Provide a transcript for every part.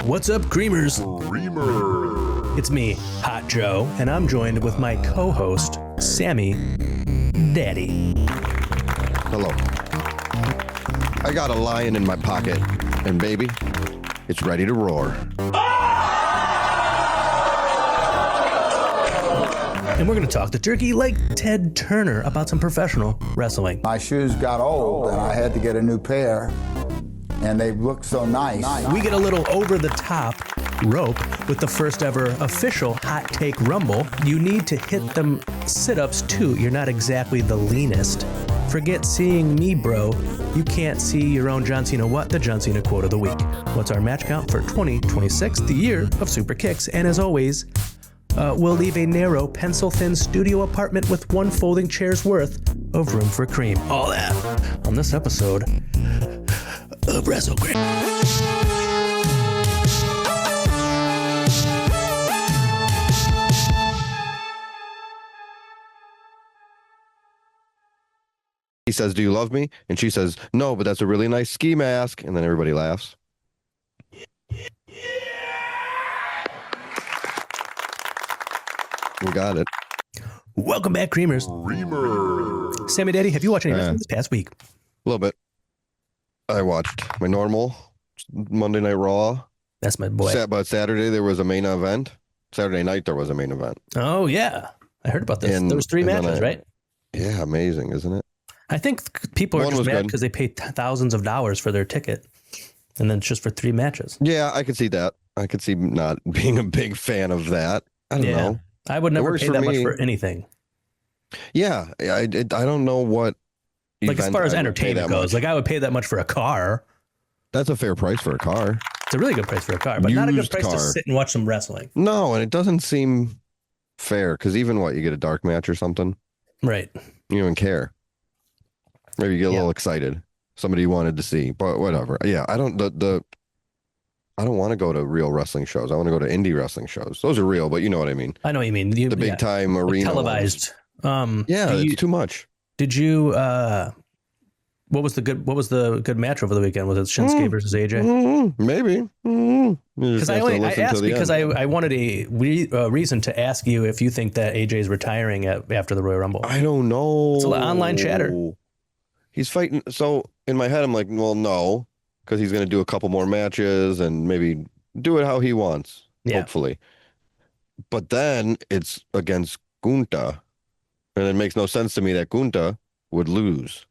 What's up, Creamers? Creamer. It's me, Hot Joe, and I'm joined with my co-host, Sammy Daddy. Hello. I got a lion in my pocket, and baby, it's ready to roar. And we're going to talk to Turkey like Ted Turner about some professional wrestling. My shoes got old, and I had to get a new pair, and they looked so nice. We get a little over-the-top rope with the first ever official Hot Take Rumble. You need to hit them sit-ups, too. You're not exactly the leanest. Forget seeing me, bro. You can't see your own John Cena. What? The John Cena quote of the week. What's our match count for 2026, the year of super kicks? And as always, we'll leave a narrow, pencil-thin studio apartment with one folding chair's worth of room for cream. All that on this episode of WrestleCream. He says, "Do you love me?" And she says, "No, but that's a really nice ski mask." And then everybody laughs. We got it. Welcome back, Creamers. Creamer. Sammy Daddy, have you watched any wrestling this past week? A little bit. I watched my normal Monday Night Raw. That's my boy. But Saturday there was a main event. Saturday night there was a main event. Oh, yeah. I heard about this. There was 3 matches, right? Yeah, amazing, isn't it? I think people are just mad because they paid thousands of dollars for their ticket. And then it's just for 3 matches. Yeah, I could see that. I could see not being a big fan of that. I don't know. I would never pay that much for anything. Yeah, I don't know what. Like as far as entertainment goes, like I would pay that much for a car. That's a fair price for a car. It's a really good price for a car, but not a good price to sit and watch some wrestling. No, and it doesn't seem fair because even you get a dark match or something, right? You don't care. Maybe you get a little excited. Somebody you wanted to see, but whatever. Yeah, I don't want to go to real wrestling shows. I want to go to indie wrestling shows. Those are real, but you know what I mean. I know what you mean. The big time arena televised. It's too much. Did you? What was the good match over the weekend? Was it Shinsuke versus AJ? Maybe. Because I asked because I wanted a reason to ask you if you think that AJ is retiring after the Royal Rumble. I don't know. It's a lot of online chatter. He's fighting. So in my head, I'm like, well, no, because he's going to do a couple more matches and maybe do it how he wants, hopefully. But then it's against Gunther, and it makes no sense to me that Gunther would lose.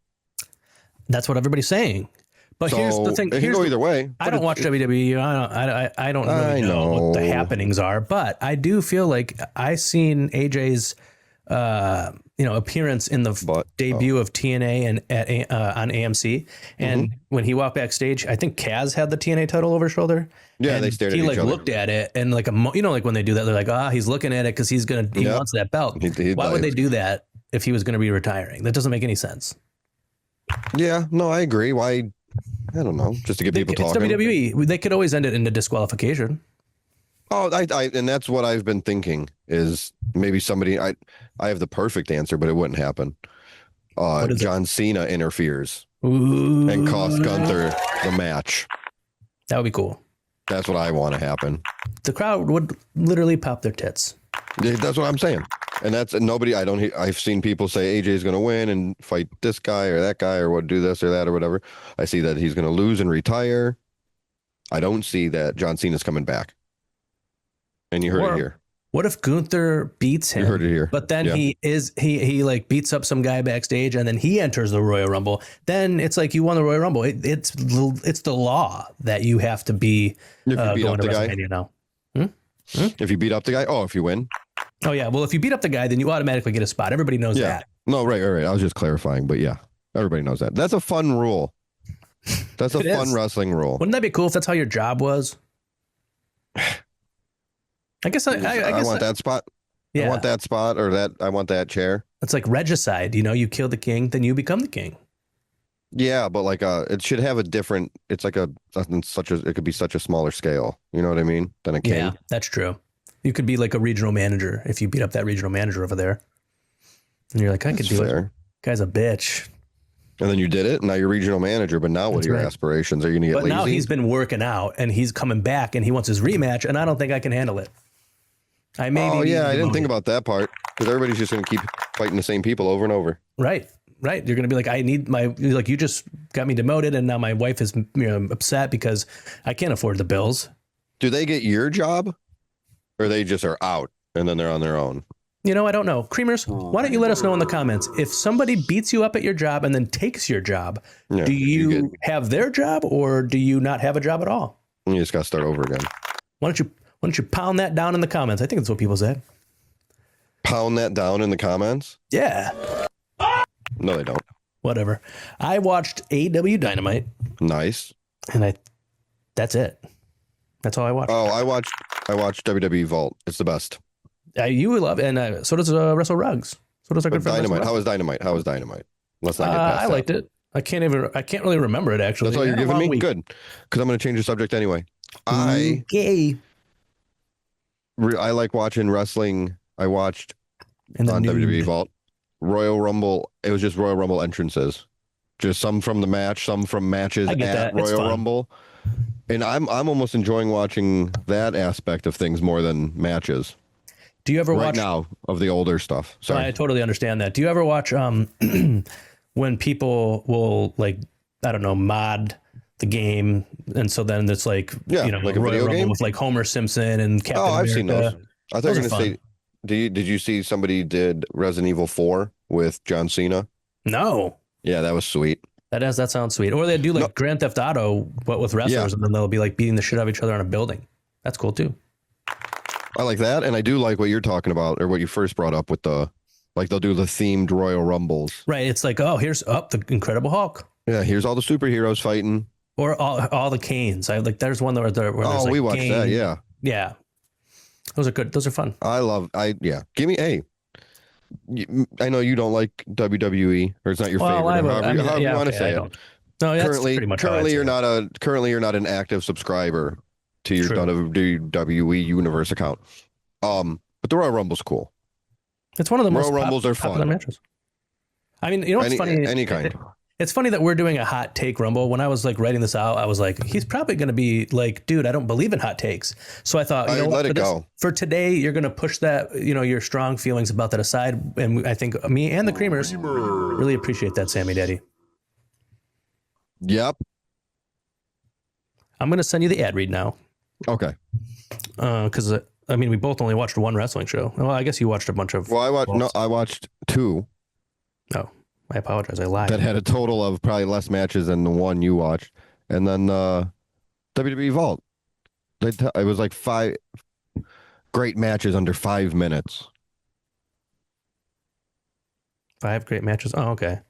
That's what everybody's saying. But here's the thing. It can go either way. I don't watch WWE. I don't really know what the happenings are. But I do feel like I seen AJ's appearance in the debut of TNA and on AMC. And when he walked backstage, I think Kaz had the TNA title over his shoulder. Yeah, they stared at each other. He looked at it and like when they do that, they're like, he's looking at it because he wants that belt. Why would they do that if he was going to be retiring? That doesn't make any sense. Yeah, no, I agree. Why? I don't know. Just to get people talking. It's WWE. They could always end it in a disqualification. Oh, and that's what I've been thinking is maybe somebody. I have the perfect answer, but it wouldn't happen. John Cena interferes and costs Gunther the match. That would be cool. That's what I want to happen. The crowd would literally pop their tits. Yeah, that's what I'm saying. And that's nobody. I've seen people say AJ's going to win and fight this guy or that guy or do this or that or whatever. I see that he's going to lose and retire. I don't see that John Cena's coming back. And you heard it here. What if Gunther beats him? You heard it here. But then he like beats up some guy backstage and then he enters the Royal Rumble. Then it's like you won the Royal Rumble. It's the law that you have to be going to WrestleMania now. If you beat up the guy, if you win. Oh yeah, well if you beat up the guy, then you automatically get a spot. Everybody knows that. No, right. I was just clarifying, but yeah, everybody knows that. That's a fun rule. That's a fun wrestling rule. Wouldn't that be cool if that's how your job was? I guess I want that spot. Yeah. I want that spot I want that chair. It's like regicide. You kill the king, then you become the king. Yeah, but like it should have a different. It's like it could be such a smaller scale. You know what I mean? Than a king. Yeah, that's true. You could be like a regional manager if you beat up that regional manager over there. And you're like, I could do it. Guy's a bitch. And then you did it, and now you're regional manager. But now what are your aspirations? Are you going to get lazy? But now he's been working out, and he's coming back, and he wants his rematch, and I don't think I can handle it. I didn't think about that part, because everybody's just going to keep fighting the same people over and over. Right. You're going to be like, I need you just got me demoted, and now my wife is upset because I can't afford the bills. Do they get your job, or they just are out, and then they're on their own? I don't know. Creamers, why don't you let us know in the comments? If somebody beats you up at your job and then takes your job, do you have their job, or do you not have a job at all? You just got to start over again. Why don't you pound that down in the comments? I think that's what people said. Pound that down in the comments? Yeah. No, they don't. Whatever. I watched AEW Dynamite. Nice. And that's it. That's all I watched. Oh, I watched WWE Vault. It's the best. You love it, and so does Wrestle Rugs. So does our good friend Dynamite. How was Dynamite? Let's not get past that. I liked it. I can't really remember it, actually. That's all you're giving me? Good. Because I'm going to change the subject anyway. I like watching wrestling. I watched on WWE Vault Royal Rumble. It was just Royal Rumble entrances. Just some from the match, some from matches at Royal Rumble. And I'm almost enjoying watching that aspect of things more than matches. Do you ever watch now of the older stuff? Sorry. I totally understand that. Do you ever watch when people will mod the game, and so then it's like like a video game with like Homer Simpson and Captain America. I've seen those. I thought you were going to say, did you see somebody did Resident Evil 4 with John Cena? No. Yeah, that was sweet. That sounds sweet. Or they do Grand Theft Auto, but with wrestlers, and then they'll be like beating the shit out of each other in a building. That's cool too. I like that, and I do like what you're talking about, or what you first brought up with they'll do the themed Royal Rumbles. Right. It's like, here's the Incredible Hulk. Yeah, here's all the superheroes fighting. Or all the Canes. There's one where there's we watched Kane. that, yeah. Yeah. Those are good. Those are fun. Give me I know you don't like WWE, or it's not your favorite. However you want to say it. No, that's pretty much currently you're not an active subscriber to your WWE Universe account. But the Royal Rumble's cool. It's one of the most Royal Rumbles are fun matches. I mean, what's funny? Any kind. It's funny that we're doing a hot take Rumble. When I was writing this out, I was like, he's probably going to be like, dude, I don't believe in hot takes. So I thought, let it go. For today, you're going to push that, your strong feelings about that aside. And I think me and the Creamers really appreciate that, Sammy Daddy. Yep. I'm going to send you the ad read now. Okay. Because we both only watched one wrestling show. Well, I guess you watched a bunch of. Well, I watched two. Oh, I apologize. I lied. That had a total of probably less matches than the one you watched, and then WWE Vault. It was like 5 great matches under 5 minutes. 5 great matches. Oh, okay.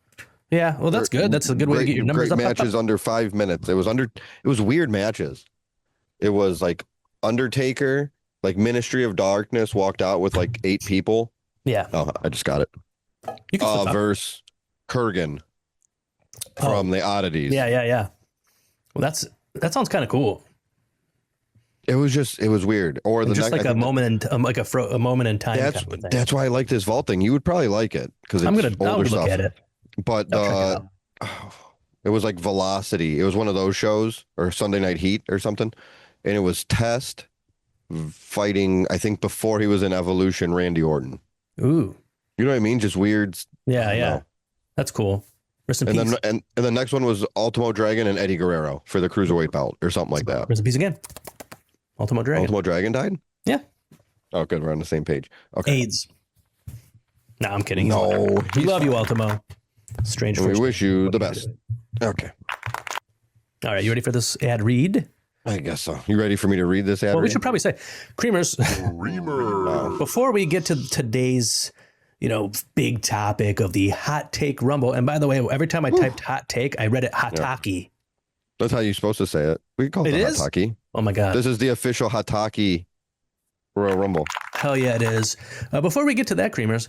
Yeah. Well, that's good. That's a good way to get your numbers great up. Matches under 5 minutes. It was weird matches. It was like Undertaker, like Ministry of Darkness walked out with like 8 people. Yeah. Oh, I just got it. You can versus Kurgan from the Oddities. Yeah. Well, that sounds kind of cool. It was weird. Or the just next, a moment in time. That's why I like this Vault thing. You would probably like it because I'll look at it. But it was like Velocity. It was one of those shows, or Sunday Night Heat or something, and it was Test fighting. I think before he was in Evolution, Randy Orton. Ooh, you know what I mean? Just weird. Yeah. That's cool. Rest in peace. And the next one was Ultimo Dragon and Eddie Guerrero for the Cruiserweight belt or something like that. Rest in peace again. Ultimo Dragon died? Yeah. Oh, good. We're on the same page. Okay. AIDS. No, I'm kidding. No. We love you, Ultimo. Strange. We wish you the best. Okay. All right. You ready for this ad read? I guess so. You ready for me to read this ad read? We should probably say, Creamers, before we get to today's, big topic of the hot take Rumble. And by the way, every time I typed hot take, I read it Hataki. That's how you're supposed to say it. We call it Hataki. Oh my God. This is the official Hataki Royal Rumble. Hell yeah, it is. Before we get to that, Creamers,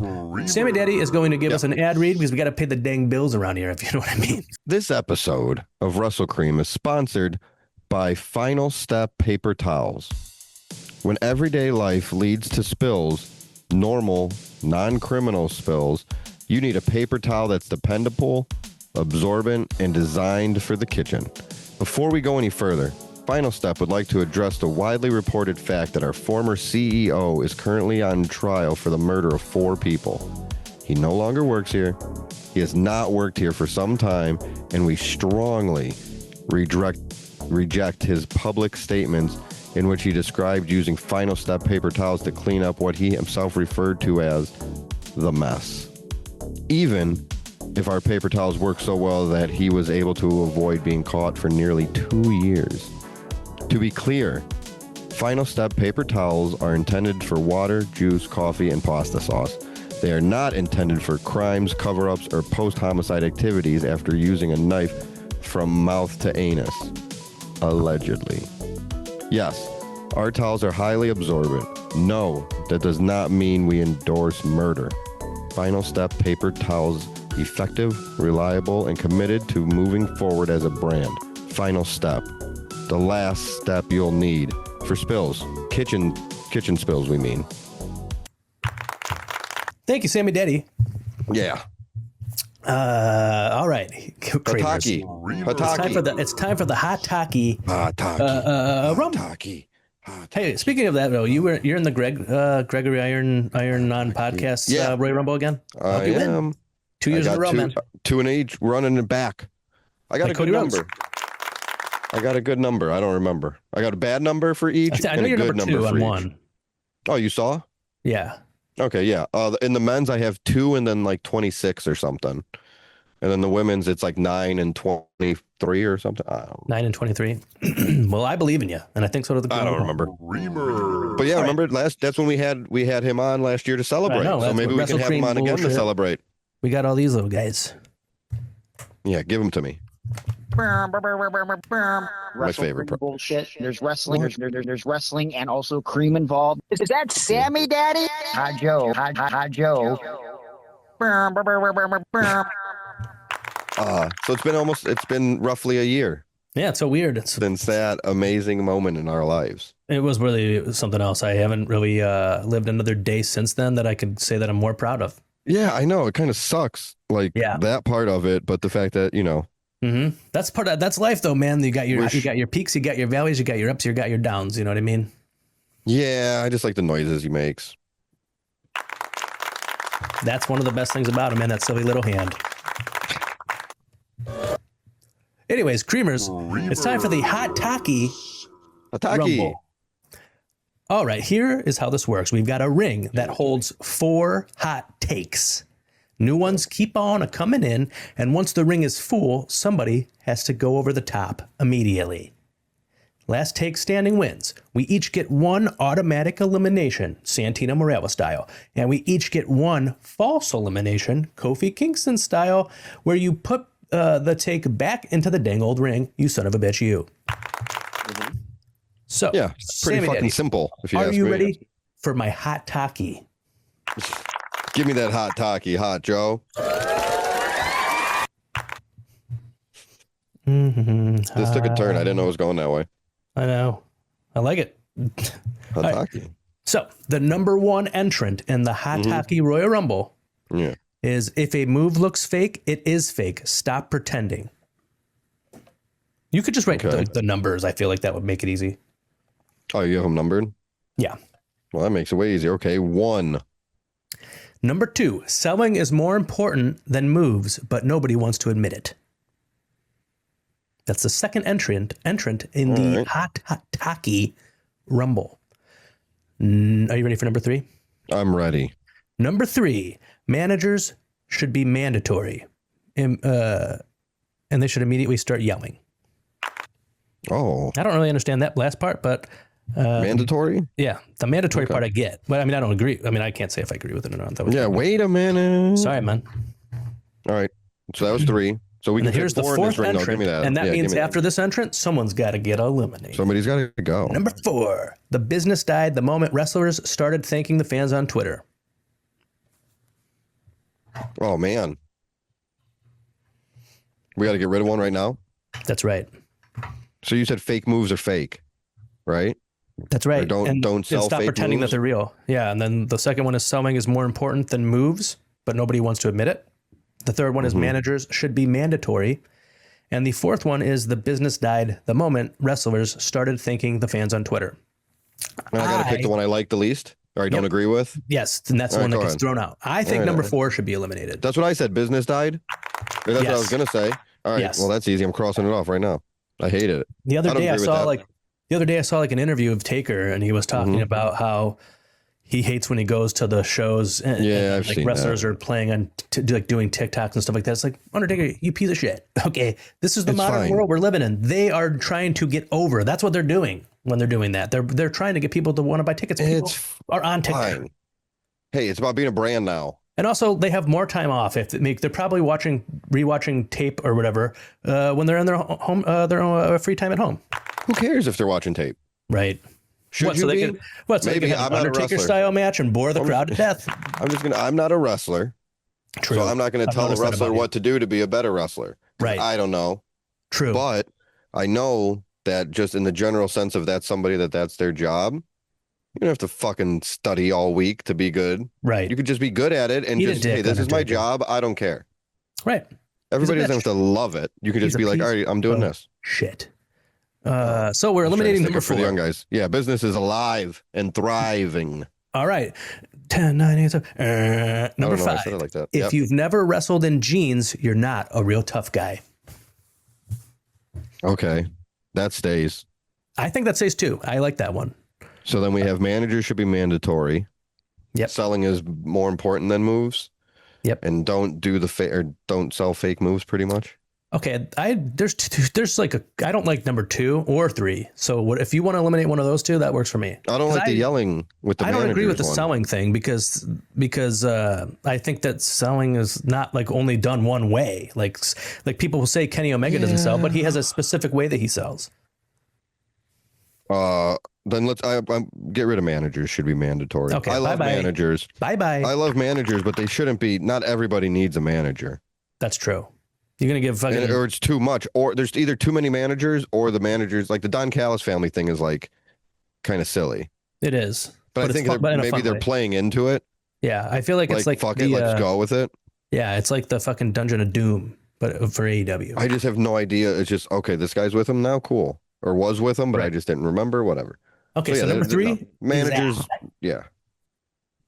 Sammy Daddy is going to give us an ad read because we got to pay the dang bills around here, if you know what I mean. This episode of WrestleCream is sponsored by Final Step Paper Towels. When everyday life leads to spills, normal, non-criminal spills, you need a paper towel that's dependable, absorbent, and designed for the kitchen. Before we go any further, Final Step would like to address the widely reported fact that our former CEO is currently on trial for the murder of 4 people. He no longer works here. He has not worked here for some time, and we strongly reject his public statements in which he described using Final Step paper towels to clean up what he himself referred to as the mess. Even if our paper towels work so well that he was able to avoid being caught for nearly 2 years. To be clear, Final Step paper towels are intended for water, juice, coffee, and pasta sauce. They are not intended for crimes, cover-ups, or post-homicide activities after using a knife from mouth to anus. Allegedly. Yes, our towels are highly absorbent. No, that does not mean we endorse murder. Final Step paper towels, effective, reliable, and committed to moving forward as a brand. Final Step, the last step you'll need for spills. Kitchen spills, we mean. Thank you, Sammy Daddy. Yeah. All right. Hataki. It's time for the hot talkie. Hataki. Hey, speaking of that, though, you're in the Gregory Iron on podcast. Yeah. Royal Rumble again. I am. 2 years in a row, man. 2 and each running it back. I got a good number. I got a good number. I don't remember. I got a bad number for each. I know you're number 2 on one. Oh, you saw? Yeah. Okay, yeah. In the men's, I have 2 and then like 26 or something. And then the women's, it's like 9 and 23 or something. I don't know. 9 and 23. Well, I believe in you, and I think so do the girls. I don't remember. But yeah, remember that's when we had him on last year to celebrate. Know, so maybe we can have him on again to celebrate. We got all these little guys. Yeah, give them to me. My favorite bullshit. There's wrestling. There's wrestling and also cream involved. Is that Sammy Daddy? Hotjoe. Hotjoe. So it's been roughly a year. Yeah, it's so weird. Since that amazing moment in our lives. It was really something else. I haven't really lived another day since then that I could say that I'm more proud of. Yeah, I know. It kind of sucks, that part of it, but the fact that, Mm-hmm. That's life, though, man. You got your peaks, you got your valleys, you got your ups, you got your downs. You know what I mean? Yeah, I just like the noises he makes. That's one of the best things about him, man. That silly little hand. Anyways, Creamers, it's time for the Hot Talkie Rumble. All right, here is how this works. We've got a ring that holds 4 hot takes. New ones keep on coming in, and once the ring is full, somebody has to go over the top immediately. Last take standing wins. We each get 1 automatic elimination, Santino Morella style, and we each get 1 false elimination, Kofi Kingston style, where you put the take back into the dang old ring, you son of a bitch, you. So, yeah, pretty Sammy fucking Daddy, simple. If you ask me. Are you ready for my hot talkie? Give me that hot talkie, Hot Joe. This took a turn. I didn't know it was going that way. I know. I like it. Hot talkie. Right. So the number 1 entrant in the Hot Talkie Royal Rumble is if a move looks fake, it is fake. Stop pretending. You could just write the numbers. I feel like that would make it easy. Oh, you have them numbered? Yeah. Well, that makes it way easier. Okay, 1. Number 2, selling is more important than moves, but nobody wants to admit it. That's the second entrant in the Hot Talkie Rumble. Are you ready for number 3? I'm ready. Number 3, managers should be mandatory, and they should immediately start yelling. Oh. I don't really understand that last part, but... mandatory? Yeah, the mandatory part I get. But I mean, I don't agree. I mean, I can't say if I agree with it or not. Yeah, wait a minute. Sorry, man. All right. So that was 3. So we can here's the 4th entrant. Give me that. And that means after this entrant, someone's got to get eliminated. Somebody's got to go. Number 4, the business died the moment wrestlers started thanking the fans on Twitter. Oh, man. We got to get rid of one right now? That's right. So you said fake moves are fake, right? That's right. Or don't sell stop fake pretending moves? that they're real. Yeah, and then the second one is selling is more important than moves, but nobody wants to admit it. The third one is managers should be mandatory. And the fourth one is the business died the moment wrestlers started thanking the fans on Twitter. Now I got to pick the one I like the least or I don't agree with. Yes, and that's the one that gets thrown out. I think number 4 should be eliminated. That's what I said. Business died. That's what I was going to say. All right. Well, that's easy. I'm crossing it off right now. I hated it. The other day I saw like an interview of Taker, and he was talking about how he hates when he goes to the shows and I've like seen wrestlers that. are playing on like doing TikToks and stuff like that. It's like, Undertaker, you piece of shit. Okay, this is the modern world we're living in. They are trying to get over. That's what they're doing when they're doing that. They're trying to get people to want to buy tickets. People are on TikTok. Fine. Hey, it's about being a brand now. And also, they have more time off if they're probably rewatching tape or whatever when they're in their home, their free time at home. Who cares if they're watching tape? Right. Should you be? Maybe they can have an Undertaker style match and bore the crowd to death. I'm not a wrestler. True. So I'm not going to tell a wrestler what to do to be a better wrestler. Right. I don't know. True. But I know that just in the general sense of that's somebody that's their job. You don't have to fucking study all week to be good. Right. You could just be good at it and just, hey, this is my job. I don't care. Right. Everybody doesn't have to love it. You could just be like, all right, I'm doing this. Shit. So we're eliminating number 4. For the young guys. Yeah, business is alive and thriving. All right. 10, 9, 8, 7. Number 5. I like that. If you've never wrestled in jeans, you're not a real tough guy. Okay. That stays. I think that stays too. I like that one. So then we have managers should be mandatory. Yep. Selling is more important than moves. Yep. And don't do don't sell fake moves pretty much. Okay, there's like I don't like number 2 or 3. So if you want to eliminate one of those two, that works for me. I don't like the yelling with the. I don't agree with the selling thing because I think that selling is not like only done one way. Like people will say Kenny Omega doesn't sell, but he has a specific way that he sells. Then let's get rid of managers. Should be mandatory. Okay, I love managers. Bye. I love managers, but they shouldn't be. Not everybody needs a manager. That's true. You're going to give fucking... Or it's too much. Or there's either too many managers or the managers... Like the Don Callis family thing is like kind of silly. It is. But I think maybe they're playing into it. Yeah, I feel like it's like... Fuck it, let's go with it. Yeah, it's like the fucking Dungeon of Doom, but for AEW. I just have no idea. It's just, okay, this guy's with him now, cool. Or was with him, but I just didn't remember, whatever. Okay, so number 3... managers, yeah.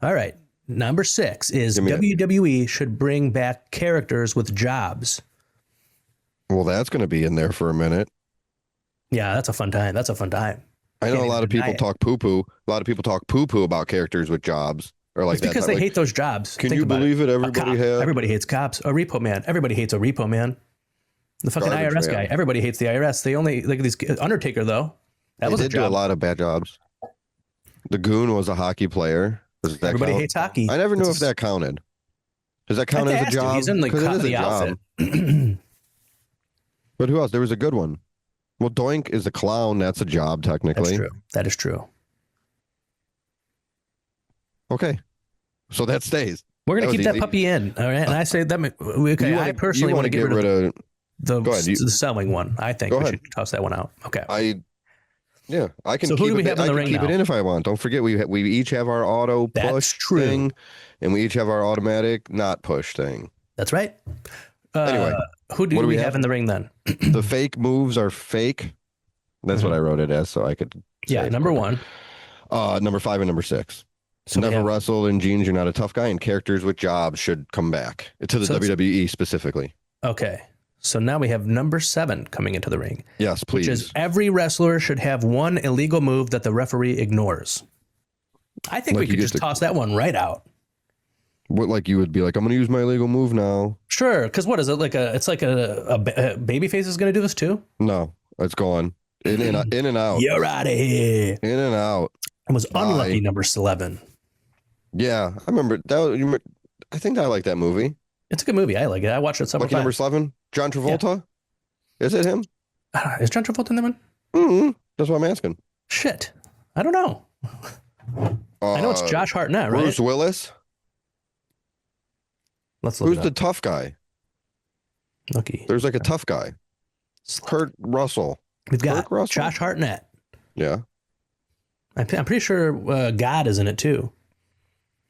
All right. Number 6 is WWE should bring back characters with jobs. Well, that's going to be in there for a minute. Yeah, that's a fun time. I know a lot of people talk poo-poo. A lot of people talk poo-poo about characters with jobs. Or like it's because they hate those jobs. Can you believe it? Everybody hates cops. A repo man. Everybody hates a repo man. The fucking IRS guy. Everybody hates the IRS. They only like these Undertaker though. That was a job. Do a lot of bad jobs. The Goon was a hockey player. Everybody hates hockey. I never knew if that counted. Does that count as a job? He's in like the outfit. But who else? There was a good one. Well, Doink is a clown. That's a job, technically. That's true. That is true. Okay. So that stays. We're going to keep that puppy in. All right. And I say that. Okay. I personally want to get rid of the selling one. I think we should toss that one out. Okay. I can so keep who do we have in the ring keep now? it in if I want. Don't forget, we each have our auto push thing, and we each have our automatic not push thing. That's right. Anyway, who do we have in the ring then? The fake moves are fake. That's what I wrote it as, so I could. Yeah, number 1. Number 5 and number 6. So never wrestle in jeans. You're not a tough guy, and characters with jobs should come back to the WWE specifically. Okay. So now we have number 7 coming into the ring. Yes, please. Which is every wrestler should have one illegal move that the referee ignores. I think we could just toss that one right out. What, like you would be like, I'm going to use my illegal move now. Sure. Because what is it? It's like a babyface is going to do this too? No, it's gone. In and out. You're out of here. In and out. It was unlucky number 11. Yeah, I remember that. I think I like that movie. It's a good movie. I like it. I watched it several times. Number 7, John Travolta. Yeah. Is it him? Is John Travolta in that one? Mm-hmm. That's what I'm asking. Shit, I don't know. I know it's Josh Hartnett, right? Bruce Willis. Let's look. Who's the tough guy? Lucky. There's like a tough guy. Kurt Russell. We've got Josh Hartnett. Yeah. I'm pretty sure God is in it too.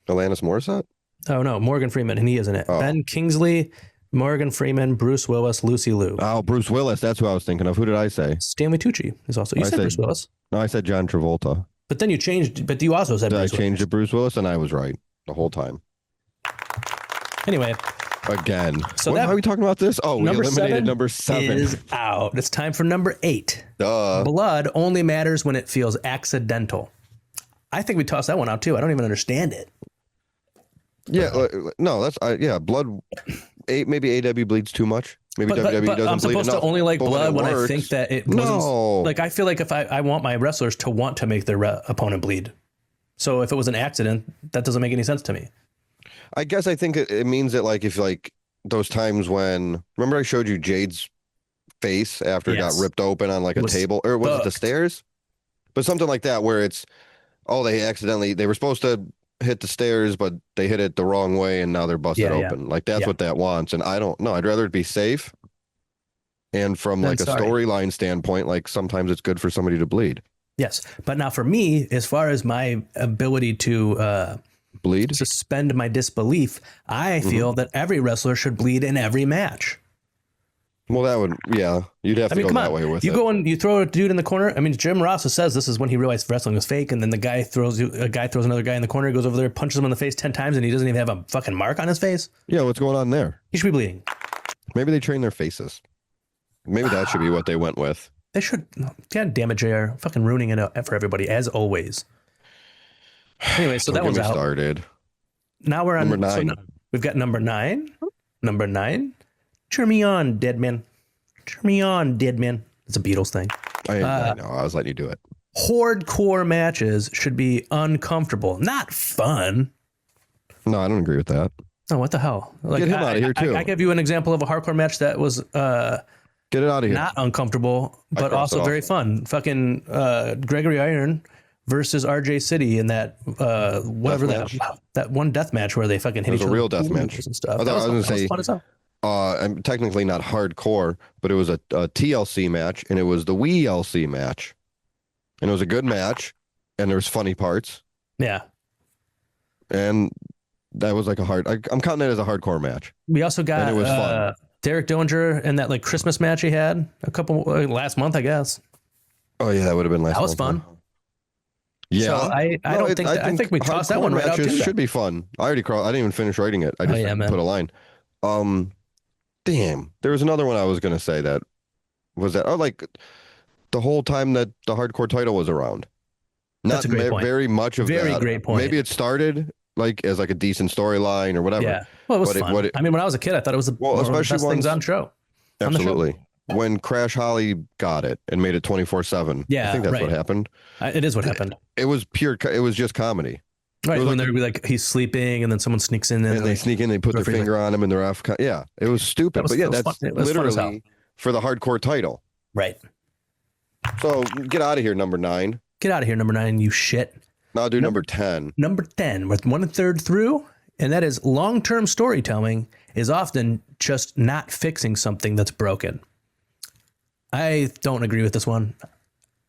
Alanis Morissette? Oh no, Morgan Freeman, and he is in it. Oh. Ben Kingsley, Morgan Freeman, Bruce Willis, Lucy Liu. Oh, Bruce Willis. That's who I was thinking of. Who did I say? Stanley Tucci is also. You said Bruce Willis. No, I said John Travolta. But then you changed. But you also said Bruce I changed to Bruce Willis, and I was right the whole time. Anyway. Again. So how are we talking about this? Oh, we eliminated number 7. Is out. It's time for number 8. Duh. Blood only matters when it feels accidental. I think we tossed that one out too. I don't even understand it. Yeah, no, that's blood. Maybe AW bleeds too much. Maybe WWE doesn't bleed enough. I'm supposed to only like blood when works. I think that it wasn't. Like I feel like if I want my wrestlers to want to make their opponent bleed. So if it was an accident, that doesn't make any sense to me. I guess I think it means that like if like those times when remember I showed you Jade's face after it got ripped open on like a table or was it the stairs? But something like that where it's they were supposed to hit the stairs, but they hit it the wrong way and now they're busted open. Like that's what that wants. And I don't know. I'd rather it be safe. And from like a storyline standpoint, like sometimes it's good for somebody to bleed. Yes. But now for me, as far as my ability to bleed, suspend my disbelief, I feel that every wrestler should bleed in every match. Well, that would, you'd have to go that way with it. You go and you throw a dude in the corner. I mean, Jim Ross says this is when he realized wrestling was fake, and then a guy throws another guy in the corner, goes over there, punches him in the face 10 times, and he doesn't even have a fucking mark on his face. Yeah, what's going on there? He should be bleeding. Maybe they train their faces. Maybe that should be what they went with. They should. God damn it, JR. Fucking ruining it for everybody, as always. Anyway, so that one's out. Started. Now we're on number 9. So we've got number 9. Number 9. Cheer me on, dead man. Cheer me on, dead man. It's a Beatles thing. I know. I was letting you do it. Hardcore matches should be uncomfortable, not fun. No, I don't agree with that. Oh, what the hell? Like, get him out of here too. I give you an example of a hardcore match that was get it out of here. Not uncomfortable, but also very fun. Fucking Gregory Iron versus RJ City in that whatever that one death match where they fucking hit each other. It was a real death match and stuff. I was going to say fun as hell. I'm technically not hardcore, but it was a TLC match, and it was the WeLC match, and it was a good match, and there was funny parts. Yeah, and that was like I'm counting it as a hardcore match. We also got and it was fun. Derek Dillinger in that like Christmas match he had a couple last month, I guess. Oh yeah, that would have been last month. That was fun. Yeah, so I think we tossed that one right out too. Should be fun. I didn't even finish writing it. I just put a line. Damn, there was another one I was going to say that was that. Oh, like the whole time that the hardcore title was around. That's a great point. Very much of very that. Great point. Maybe it started like as like a decent storyline or whatever. Yeah, well, it was fun. I mean, when I was a kid, I thought it was one of the best things on show. Absolutely. When Crash Holly got it and made it 24/7. Yeah, I think that's what happened. It is what happened. It was pure. It was just comedy. Right, when they'd be like, he's sleeping, and then someone sneaks in, and they sneak in, they put their finger on him, and they're off. Yeah, it was stupid, but yeah, that's literally for the hardcore title. Right. So get out of here, number 9. Get out of here, number 9, you shit. Now I'll do number 10. Number 10, with 1/3 through, and that is long-term storytelling is often just not fixing something that's broken. I don't agree with this one.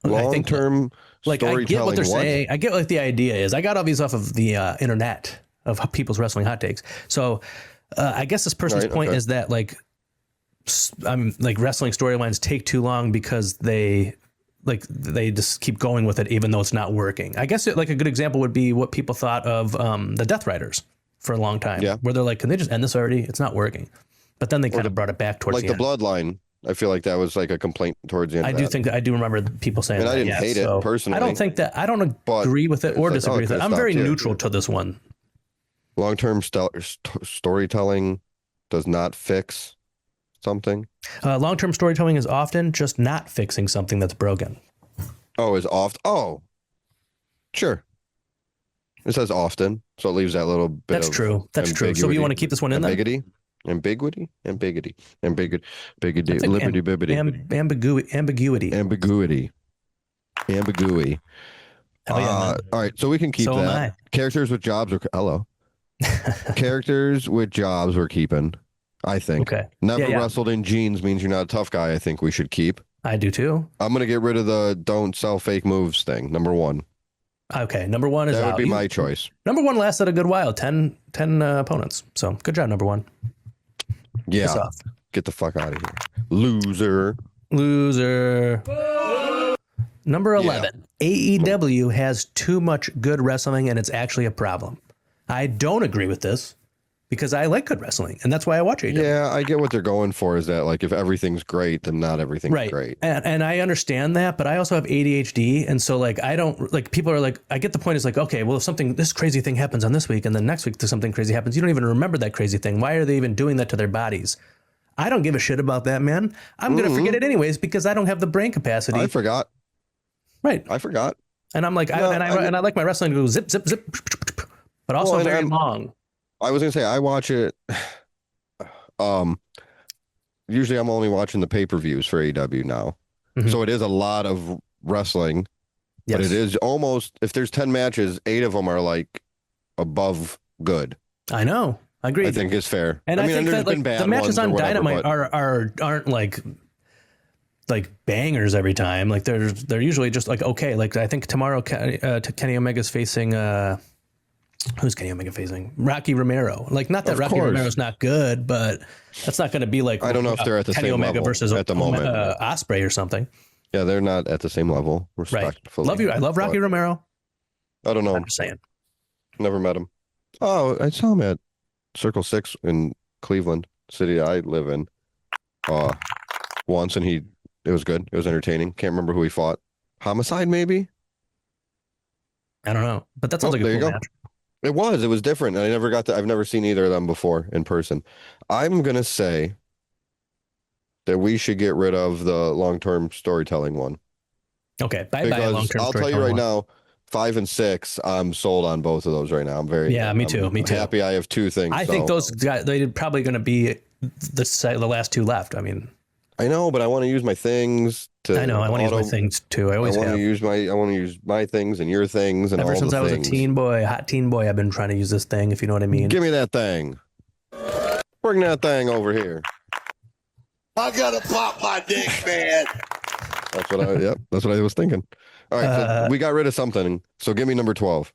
Long-term like I get what they're saying. I get like the idea is. I got all these off of the internet of people's wrestling hot takes. So I guess this person's point is that like wrestling storylines take too long because they just keep going with it even though it's not working. I guess like a good example would be what people thought of the Death Riders for a long time, where they're like, can they just end this already? It's not working. But then they kind of brought it back towards the end. Like the Bloodline. I feel like that was like a complaint towards the end. I do remember people saying that. I didn't hate it personally. I don't think that. I don't agree with it or disagree with it. I'm very neutral to this one. Long-term storytelling does not fix something. Long-term storytelling is often just not fixing something that's broken. Oh, is often? Oh, sure. It says often, so it leaves that little bit. That's true. That's true. So you want to keep this one in there? Ambiguity, liberty, bibbity, ambiguity. All right, so we can keep that. Characters with jobs characters with jobs we're keeping. I think. Okay. Never wrestled in jeans means you're not a tough guy. I think we should keep. I do too. I'm gonna get rid of the don't sell fake moves thing. Number 1. Okay, number 1 is that would be my choice. Number 1 lasted a good while. 10 opponents. So good job, number 1. Yeah. Piss off. Get the fuck out of here. Loser. Number 11. AEW has too much good wrestling, and it's actually a problem. I don't agree with this because I like good wrestling, and that's why I watch AEW. Yeah, I get what they're going for, is that like if everything's great, then not everything's great. And I understand that, but I also have ADHD, and so like I don't like, people are like, I get the point, is like, okay, well, if this crazy thing happens on this week, and then next week something crazy happens, you don't even remember that crazy thing. Why are they even doing that to their bodies? I don't give a shit about that, man. I'm gonna forget it anyways because I don't have the brain capacity. I forgot. Right. I forgot. And I'm like, I like my wrestling to go zip, zip, zip, but also very long. I was gonna say I watch it. Usually I'm only watching the pay-per-views for AEW now, so it is a lot of wrestling. Yes. But it is almost, if there's 10 matches, 8 of them are like above good. I know. I agree. I think is fair. And I think that like the matches on Dynamite aren't like bangers every time. Like they're usually just like okay. Like I think tomorrow Kenny Omega's facing who's Kenny Omega facing? Rocky Romero. Like not that of Rocky Romero's not good, but that's not going to be like I don't know if they're at the Kenny same Omega level versus at the moment. Osprey or something. Yeah, they're not at the same level. Respectfully, right. I love Rocky Romero. I don't know. I'm just saying. Never met him. Oh, I saw him at Circle 6 in Cleveland, city I live in, once, and it was good. It was entertaining. Can't remember who he fought. Homicide, maybe? I don't know, but that sounds like a cool match. It was different. I've never seen either of them before in person. I'm going to say that we should get rid of the long-term storytelling one. Okay, bye-bye long-term storytelling. I'll tell you right now, 5 and 6, I'm sold on both of those right now. Me too. I'm happy I have 2 things. I think those guys, they're probably going to be the last 2 left. I mean, I know, but I want to use my things to. I know, I want to use my things too. I want to use my things and your things and ever all since the I was things. a teen boy, hot teen boy, I've been trying to use this thing. If you know what I mean. Give me that thing. Bring that thing over here. I gotta pop my dick, man. That's what I was thinking. All right, so we got rid of something. So give me number 12.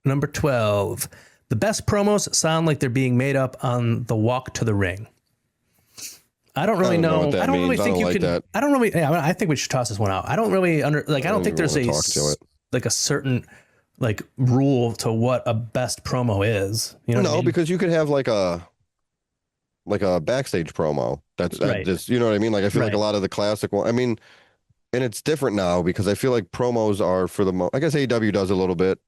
Number 12. The best promos sound like they're being made up on the walk to the ring. I don't really know. I don't really think you can. I don't really. Yeah, I think we should toss this one out. I don't really I don't think there's a certain like rule to what a best promo is. You know what I mean? Because you could have like a backstage promo. That's just, you know what I mean? Like I feel like a lot of the classic one. I mean, and it's different now because I feel like promos are for the most. I guess AEW does a little bit.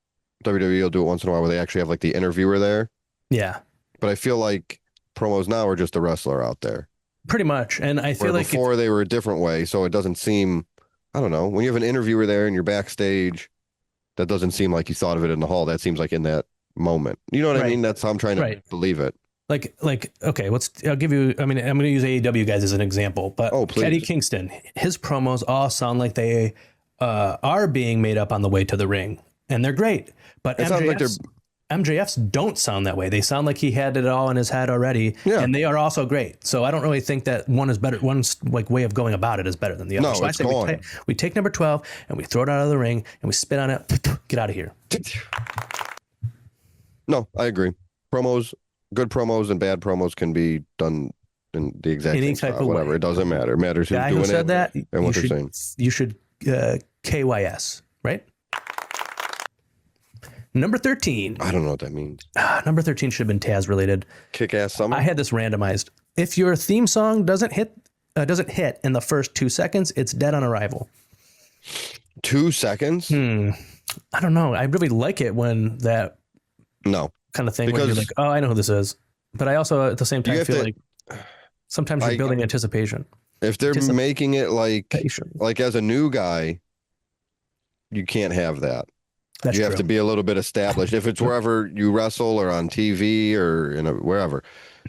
WWE will do it once in a while where they actually have like the interviewer there. Yeah. But I feel like promos now are just a wrestler out there. Pretty much. And I feel like before they were a different way. So it doesn't seem, I don't know, when you have an interviewer there and you're backstage, that doesn't seem like you thought of it in the hall. That seems like in that moment. You know what I mean? That's how I'm trying to believe it. Like, okay, I'll give you, I mean, I'm going to use AEW guys as an example, but Eddie Kingston, his promos all sound like they are being made up on the way to the ring, and they're great. But MJF's don't sound that way. They sound like he had it all in his head already, and they are also great. So I don't really think that one is better. One's like way of going about it is better than the other. No, so I say we take number 12 and we throw it out of the ring and we spit on it. Get out of here. No, I agree. Good promos and bad promos can be done in the exact same style, whatever. It doesn't matter. It matters who's doing it that, and what they're saying. You should KYS, right? Number 13. I don't know what that means. Number 13 should have been Taz related. Kick-ass summer? I had this randomized. If your theme song doesn't hit in the first 2 seconds, it's dead on arrival. 2 seconds? I don't know. I really like it when that kind of thing where you're like, oh, I know who this is. But I also at the same time feel like sometimes you're building anticipation. If they're making it like as a new guy, you can't have that. You have to be a little bit established. If it's wherever you wrestle or on TV or wherever,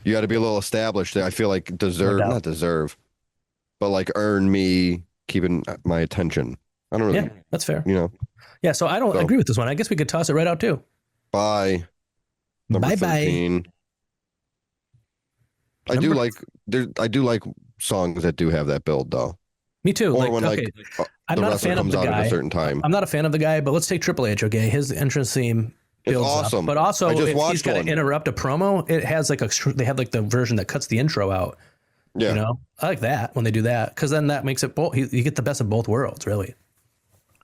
you got to be a little established. I feel like not deserve, but like earn me keeping my attention. I don't really. Yeah, that's fair. You know. Yeah, so I don't agree with this one. I guess we could toss it right out too. Bye. Number 13. I do like songs that do have that build though. Me too. Or when I'm not a fan of the guy. at a certain time. I'm not a fan of the guy, but let's take Triple H. Okay, his entrance theme builds awesome. up. But also, I just if he's watched got to one. interrupt a promo, it has like they have like the version that cuts the intro out. Yeah. You know, I like that when they do that because then that makes it both. You get the best of both worlds, really.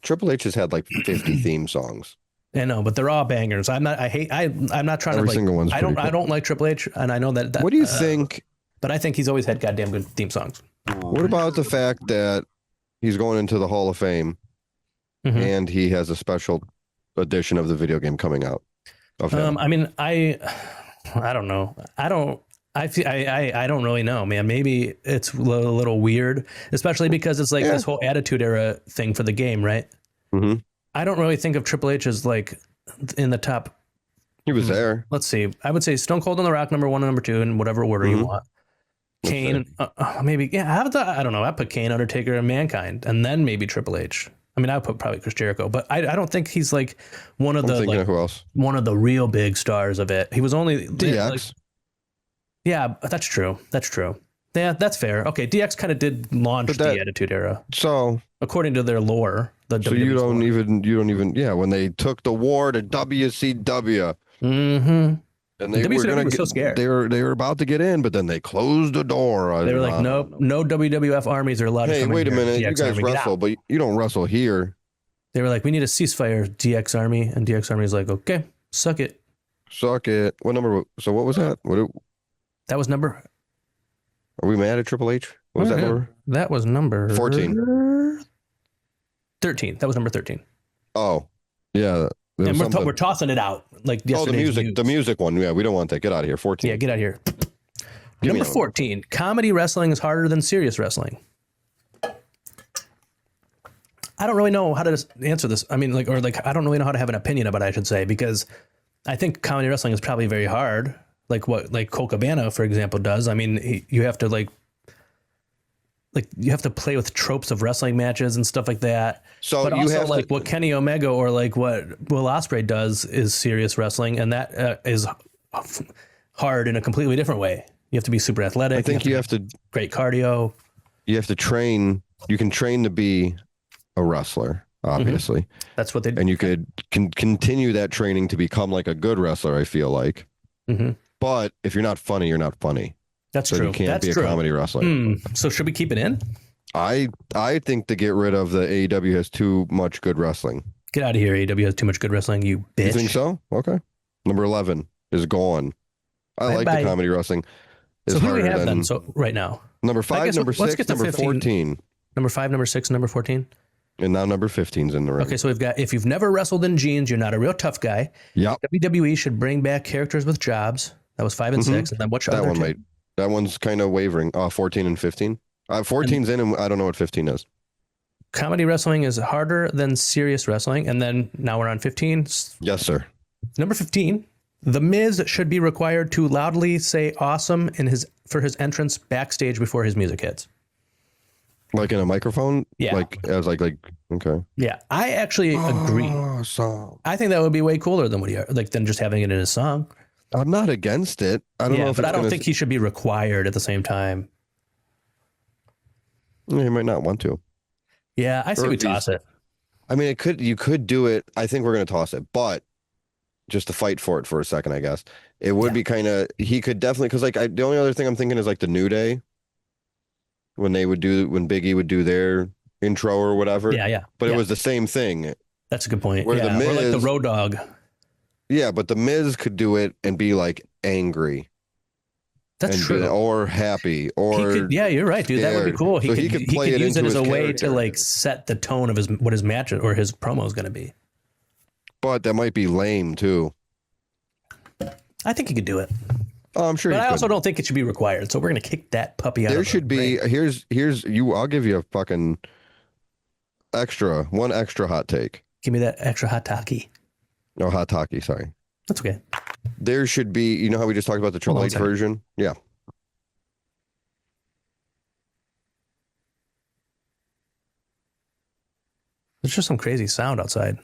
Triple H has had like 50 theme songs. I know, but they're all bangers. I'm not trying Every to single one's I pretty don't cool. like Triple H, and I know that. What do you think? But I think he's always had goddamn good theme songs. What about the fact that he's going into the Hall of Fame and he has a special edition of the video game coming out? I mean, I don't know. I don't really know, man. Maybe it's a little weird, especially because it's like this whole Attitude Era thing for the game, right? Mm-hmm. I don't really think of Triple H as like in the top. He was there. Let's see. I would say Stone Cold and The Rock, number 1 and number 2 in whatever order you want. Kane, maybe. Yeah, I don't know. I put Kane, Undertaker, and Mankind, and then maybe Triple H. I mean, I would put probably Chris Jericho, but I don't think he's like one of who else? One of the real big stars of it. He was only DX. Like, yeah, that's true. That's true. Yeah, that's fair. Okay, DX kind of did launch the Attitude Era. So according to their lore, you don't even when they took the war to WCW. Mm-hmm. And they were going to so scared. They were about to get in, but then they closed the door. They were like, nope, no WWF armies are allowed to come in. Hey, wait a minute. DX you guys Army, wrestle, but you don't wrestle here. They were like, we need a ceasefire, DX Army. And DX Army is like, okay, suck it. Suck it. What number? So what was that? That was number. Are we mad at Triple H? What was that number? That was number 14. 13. That was number 13. Oh, yeah. And we're tossing it out. Like the music one. Yeah, we don't want that. Get out of here. 14. Yeah, get out of here. Number 14. Comedy wrestling is harder than serious wrestling. I don't really know how to answer this. I mean, I don't really know how to have an opinion about it, I should say, because I think comedy wrestling is probably very hard. Like Cole Cabana, for example, does. I mean, you have to you have to play with tropes of wrestling matches and stuff like that. So but also what Kenny Omega or like what Will Ospreay does is serious wrestling, and that is hard in a completely different way. You have to be super athletic. I think you have to great cardio. You have to train. You can train to be a wrestler, obviously. Mm-hmm. That's what they do. And you can continue that training to become like a good wrestler, I feel like. Mm-hmm. But if you're not funny, you're not funny. That's so true. You can't That's be a true. comedy wrestler. So should we keep it in? I think to get rid of the AEW has too much good wrestling. Get out of here. AEW has too much good wrestling, you bitch. You think so? Okay. Number 11 is gone. I like the comedy wrestling. So who do we have then? So right now, number 5, number 6, number 14. Number 5, number 6, number 14. And now number 15's in the ring. Okay, so we've got, if you've never wrestled in jeans, you're not a real tough guy. Yep. WWE should bring back characters with jobs. That was 5 and 6. And then what's that one? That one's kind of wavering. 14 and 15. 14's in, and I don't know what 15 is. Comedy wrestling is harder than serious wrestling. And then now we're on 15. Yes, sir. Number 15. The Miz should be required to loudly say awesome for his entrance backstage before his music hits. Like in a microphone? Yeah. Okay. Yeah. I actually agree. Awesome. I think that would be way cooler than than just having it in his song. I'm not against it. I don't know if but I don't think he should be required at the same time. He might not want to. Yeah, I say we toss it. I mean, you could do it. I think we're going to toss it, but just to fight for it for a second, I guess it would be kind of. He could definitely, because the only other thing I'm thinking is like the New Day when Big E would do their intro or whatever. Yeah. But it was the same thing. That's a good point. Where the Miz, or like the Road Dogg. Yeah, but the Miz could do it and be like angry. That's true. Or happy, or you're right, dude. That would be cool. He could play it use it as a way character. to like set the tone of what his match or his promo is going to be. But that might be lame too. I think he could do it. Oh, I'm sure. But I also don't think it should be required. So we're going to kick that puppy out. There should be. Here's you. I'll give you a fucking one extra hot take. Give me that extra hot talkie. No, hot talkie. Sorry. That's okay. There should be. You know how we just talked about the Triple H version? Yeah. There's just some crazy sound outside.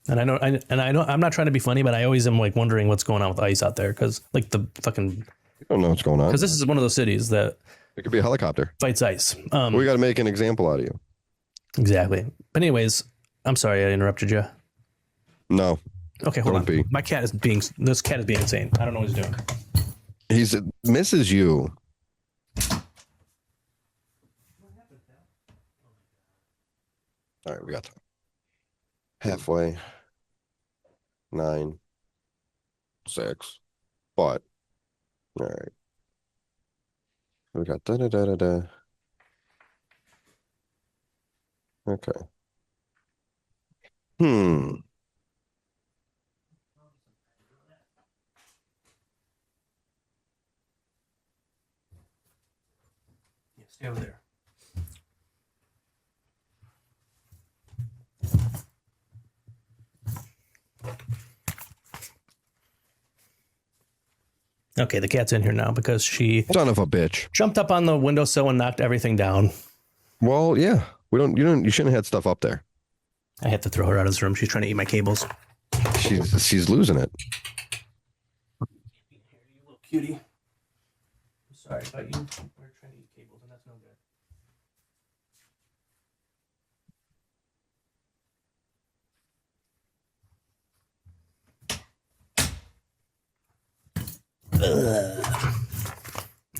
And I know I'm not trying to be funny, but I always am like wondering what's going on with ice out there. Cause like the fucking, I don't know what's going on. Cause this is one of those cities that it could be a helicopter fights ice. We got to make an example out of you. Exactly. But anyways, I'm sorry I interrupted you. No, Okay, hold Don't on. be. This cat is being insane. I don't know what he's doing. He's misses you. All right, we got time. Halfway. 9, 6. But all right. We got da da da da da. Okay. Yeah, stay over there. Okay, the cat's in here now because she Son of a bitch. jumped up on the windowsill and knocked everything down. Well, yeah. You shouldn't have had stuff up there. I have to throw her out of this room. She's trying to eat my cables. She's losing it. You little cutie. I'm sorry, but you were trying to eat cables, and that's no good.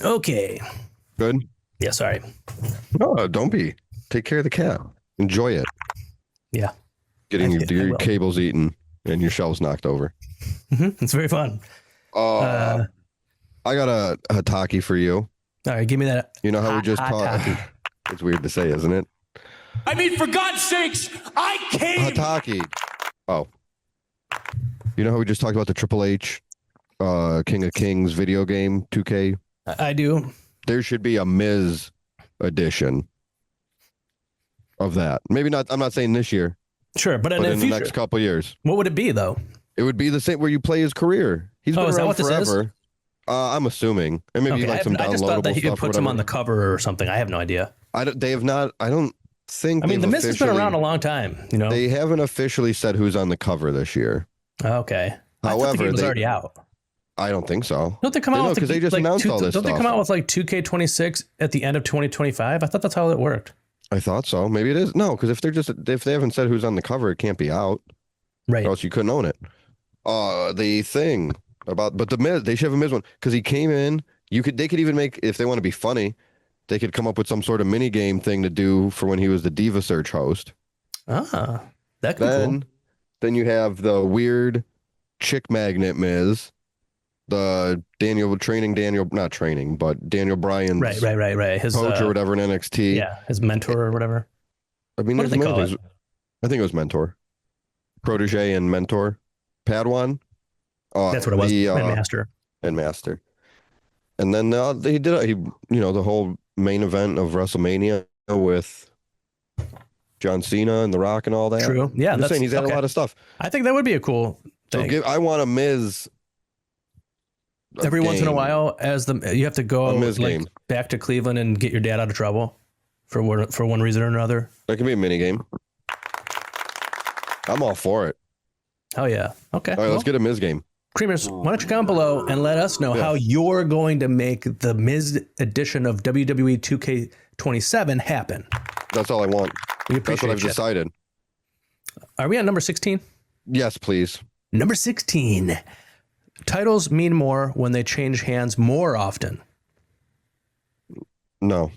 Okay. Good. Yeah, sorry. No, don't be. Take care of the cat. Enjoy it. Yeah. Getting I your will. cables eaten and your shelves knocked over. It's very fun. I got a Hataki for you. All right, give me that. You know how we just Hot talked. It's weird to say, isn't it? I mean, for God's sakes, I came. Hataki. Oh. You know how we just talked about the Triple H King of Kings video game 2K? I do. There should be a Miz edition of that. Maybe not. I'm not saying this year, Sure, but in but the in the future, next couple years. what would it be though? It would be the same where you play his career. He's been is that around what this is? forever. I'm assuming, and maybe Okay, like some I just thought downloadable that he stuff. put him on the cover or something. I have no idea. They have not. I don't think. I mean, the they've Miz has been officially- around a long time. You know. They haven't officially said who's on the cover this year. Okay. I thought the However, game was they- already out. I don't think so. Don't they come out with because they just announced all this Don't they stuff. come out with like 2K26 at the end of 2025? I thought that's how it worked. I thought so. Maybe it is. No, because if they haven't said who's on the cover, it can't be out. Right. Or else you couldn't own it. The thing about the Miz, they should have a Miz one because he came in. They could even make, if they want to be funny, they could come up with some sort of mini game thing to do for when he was the Diva Search host. Ah, that could be cool. Then you have the weird chick magnet Miz, the Daniel Bryan's Right. His coach or whatever in NXT. Yeah, his mentor or whatever. I mean, What there's do they many call things. I think it was mentor, protege, and mentor, Padawan. That's what it was. And master. And then they did the whole main event of WrestleMania with John Cena and The Rock and all that. True. Yeah, I'm just saying he's had a lot of stuff. I think that would be a cool thing. So I want a Miz. Every once in a game. while, you have to go A Miz game. back to Cleveland and get your dad out of trouble for one reason or another. That can be a mini game. I'm all for it. Oh yeah. Okay. All right, let's get a Miz game. Creamers, why don't you comment below and let us know how you're going to make the Miz edition of WWE 2K27 happen. That's all I want. We That's what I've decided. Are we on number 16? Yes, please. Number 16. Titles mean more when they change hands more often. No.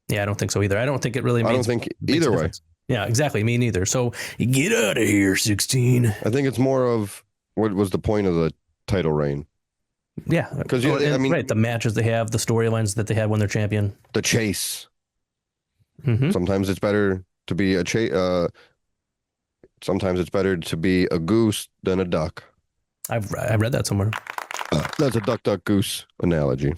Yeah, I don't think so either. I don't think it really I means don't think makes either a way. difference. Yeah, exactly. Me neither. So get out of here, 16. I think it's more of what was the point of the title reign. Yeah. Because right, the matches they have, the storylines that they had when they're champion. The chase. Mm-hmm. Sometimes it's better to be a sometimes it's better to be a goose than a duck. I read that somewhere. That's a duck, duck, goose analogy.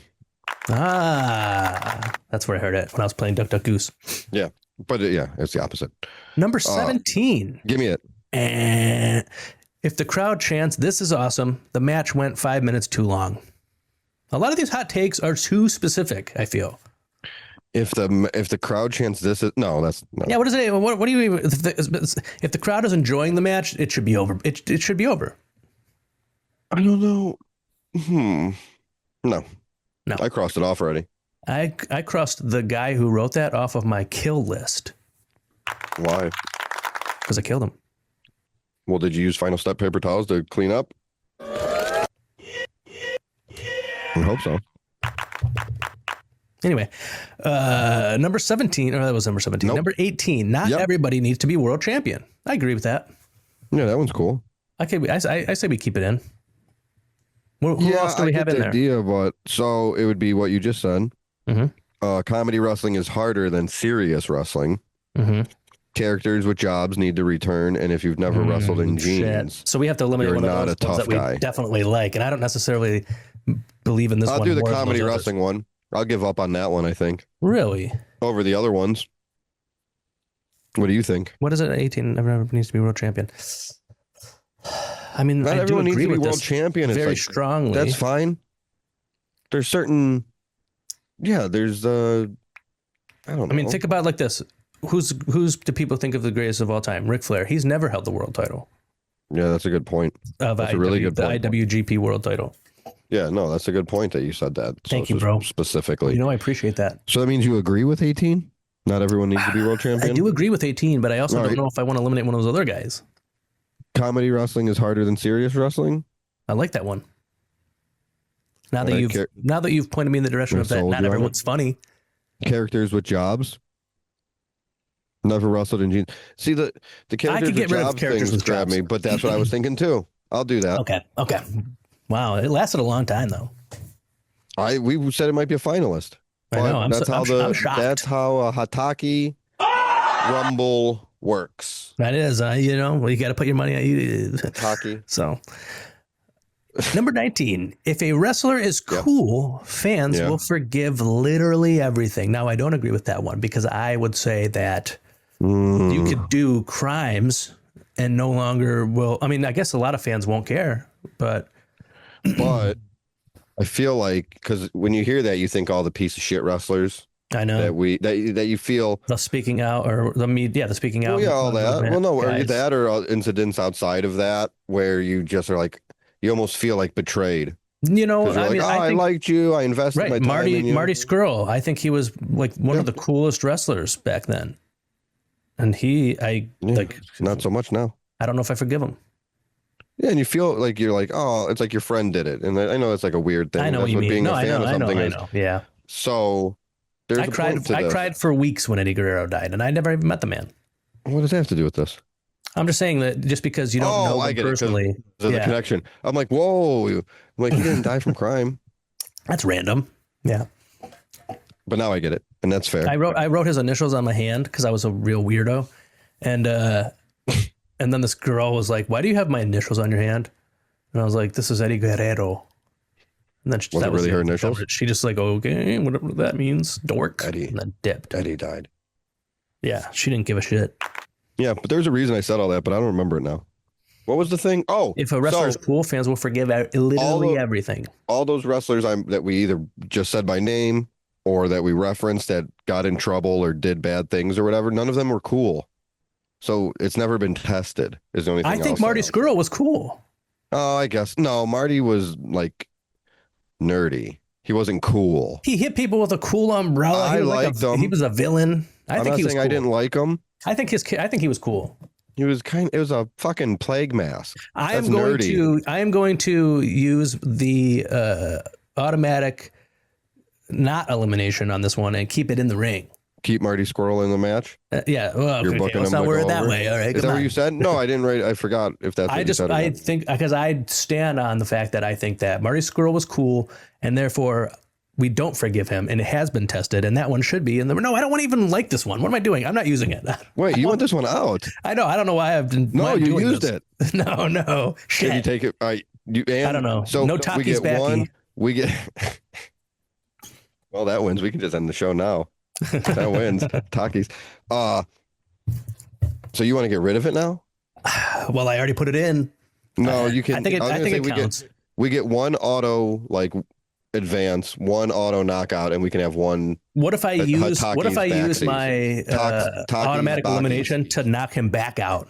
Ah, that's where I heard it when I was playing Duck, Duck, Goose. Yeah, but it's the opposite. Number 17. Give me it. And if the crowd chants, "This is awesome," the match went 5 minutes too long. A lot of these hot takes are too specific, I feel. If the crowd chants this is no. Yeah, what is it? What do you even? If the crowd is enjoying the match, it should be over. It should be over. I don't know. No. I crossed it off already. I crossed the guy who wrote that off of my kill list. Why? Because I killed him. Well, did you use final step paper towels to clean up? I hope so. Anyway, number 17, or that was number 17. Nope. Number 18, not everybody needs to be world champion. I agree with that. Yeah, that one's cool. Okay, I say we keep it in. Who else do we have in there? Idea, but so it would be what you just said. Mm-hmm. Comedy wrestling is harder than serious wrestling. Mm-hmm. Characters with jobs need to return, and if you've never wrestled in jeans, shit. So we have to eliminate one of those ones that we definitely like, and I don't necessarily believe in this one. I'll do the comedy wrestling one. I'll give up on that one, I think. Really? Over the other ones. What do you think? What is it? 18, everyone needs to be world champion. I mean, not everyone needs to be world champion. Very strongly. That's fine. There's certain, there's I don't know. I mean, think about it like this. Who's do people think of the greatest of all time? Ric Flair. He's never held the world title. Yeah, that's a good point. That's a really good point. The IWGP world title. Yeah, no, that's a good point that you said that. Thank you, bro. Specifically. I appreciate that. So that means you agree with 18? Not everyone needs to be world champion? I do agree with 18, but I also don't know if I want to eliminate one of those other guys. Comedy wrestling is harder than serious wrestling? I like that one. Now that you've pointed me in the direction of that, not everyone's funny. Characters with jobs? Never wrestled in jeans. See, the characters with jobs things grab me, but that's what I was thinking too. I'll do that. Okay. Wow, it lasted a long time though. We said it might be a finalist. I know. I'm shocked. That's how a Hataki Rumble works. That is, you got to put your money on you. Hataki. So, number 19. If a wrestler is cool, fans will forgive literally everything. Now, I don't agree with that one because I would say that you could do crimes and no longer will. I mean, I guess a lot of fans won't care, but I feel like because when you hear that, you think all the piece of shit wrestlers. I know that you feel the speaking out or the speaking out. Well, yeah, all that. Well, no, or that or incidents outside of that where you just are like, you almost feel like betrayed. I mean, I liked you. I invested my time in you. Marty Scurll. I think he was like one of the coolest wrestlers back then, and not so much now. I don't know if I forgive him. Yeah, and you feel like you're like, oh, it's like your friend did it, and I know it's like a weird thing. I know what you mean. Being no, a fan I of something know. Yeah. So there's I cried for weeks when Eddie Guerrero died, and I never even met the man. What does that have to do with this? I'm just saying that just because you don't know him personally, the connection. I'm like, whoa! I'm like, he didn't die from crime. That's random. Yeah. But now I get it, and that's fair. I wrote his initials on my hand because I was a real weirdo, and then this girl was like, "Why do you have my initials on your hand?" And I was like, "This is Eddie Guerrero." And then was it really her initials? She just like, okay, whatever that means, dork. Eddie. And then dipped. Eddie died. Yeah, she didn't give a shit. Yeah, but there's a reason I said all that, but I don't remember it now. What was the thing? Oh, if a wrestler is cool, fans will forgive literally everything. All those wrestlers that we either just said by name or that we referenced that got in trouble or did bad things or whatever, none of them were cool. So it's never been tested. Is the only thing I think Marty Scurll was cool. Oh, I guess. No, Marty was like nerdy. He wasn't cool. He hit people with a cool umbrella. I liked him. He was a villain. I'm not saying I didn't like him. I think he was cool. He was it was a fucking plague mask. I am going to use the automatic not elimination on this one and keep it in the ring. Keep Marty Scurll in the match? Yeah. Well, you're booking let's not word it that way. All right. Is that what you said? No, I didn't write. I forgot if that's what you said. I think because I stand on the fact that I think that Marty Scurll was cool and therefore we don't forgive him, and it has been tested, and that one should be in the. No, I don't want to even like this one. What am I doing? I'm not using it. Wait, you want this one out? I know. I don't know why I've been. No, you used it. No. Shit. Did you take it? I don't know. So no Taki's backy. We get. Well, that wins. We can just end the show now. That wins. Takis. So you want to get rid of it now? Well, I already put it in. No, you can. I think it counts. We get one auto advance, one auto knockout, and we can have one. What if I use my automatic elimination to knock him back out?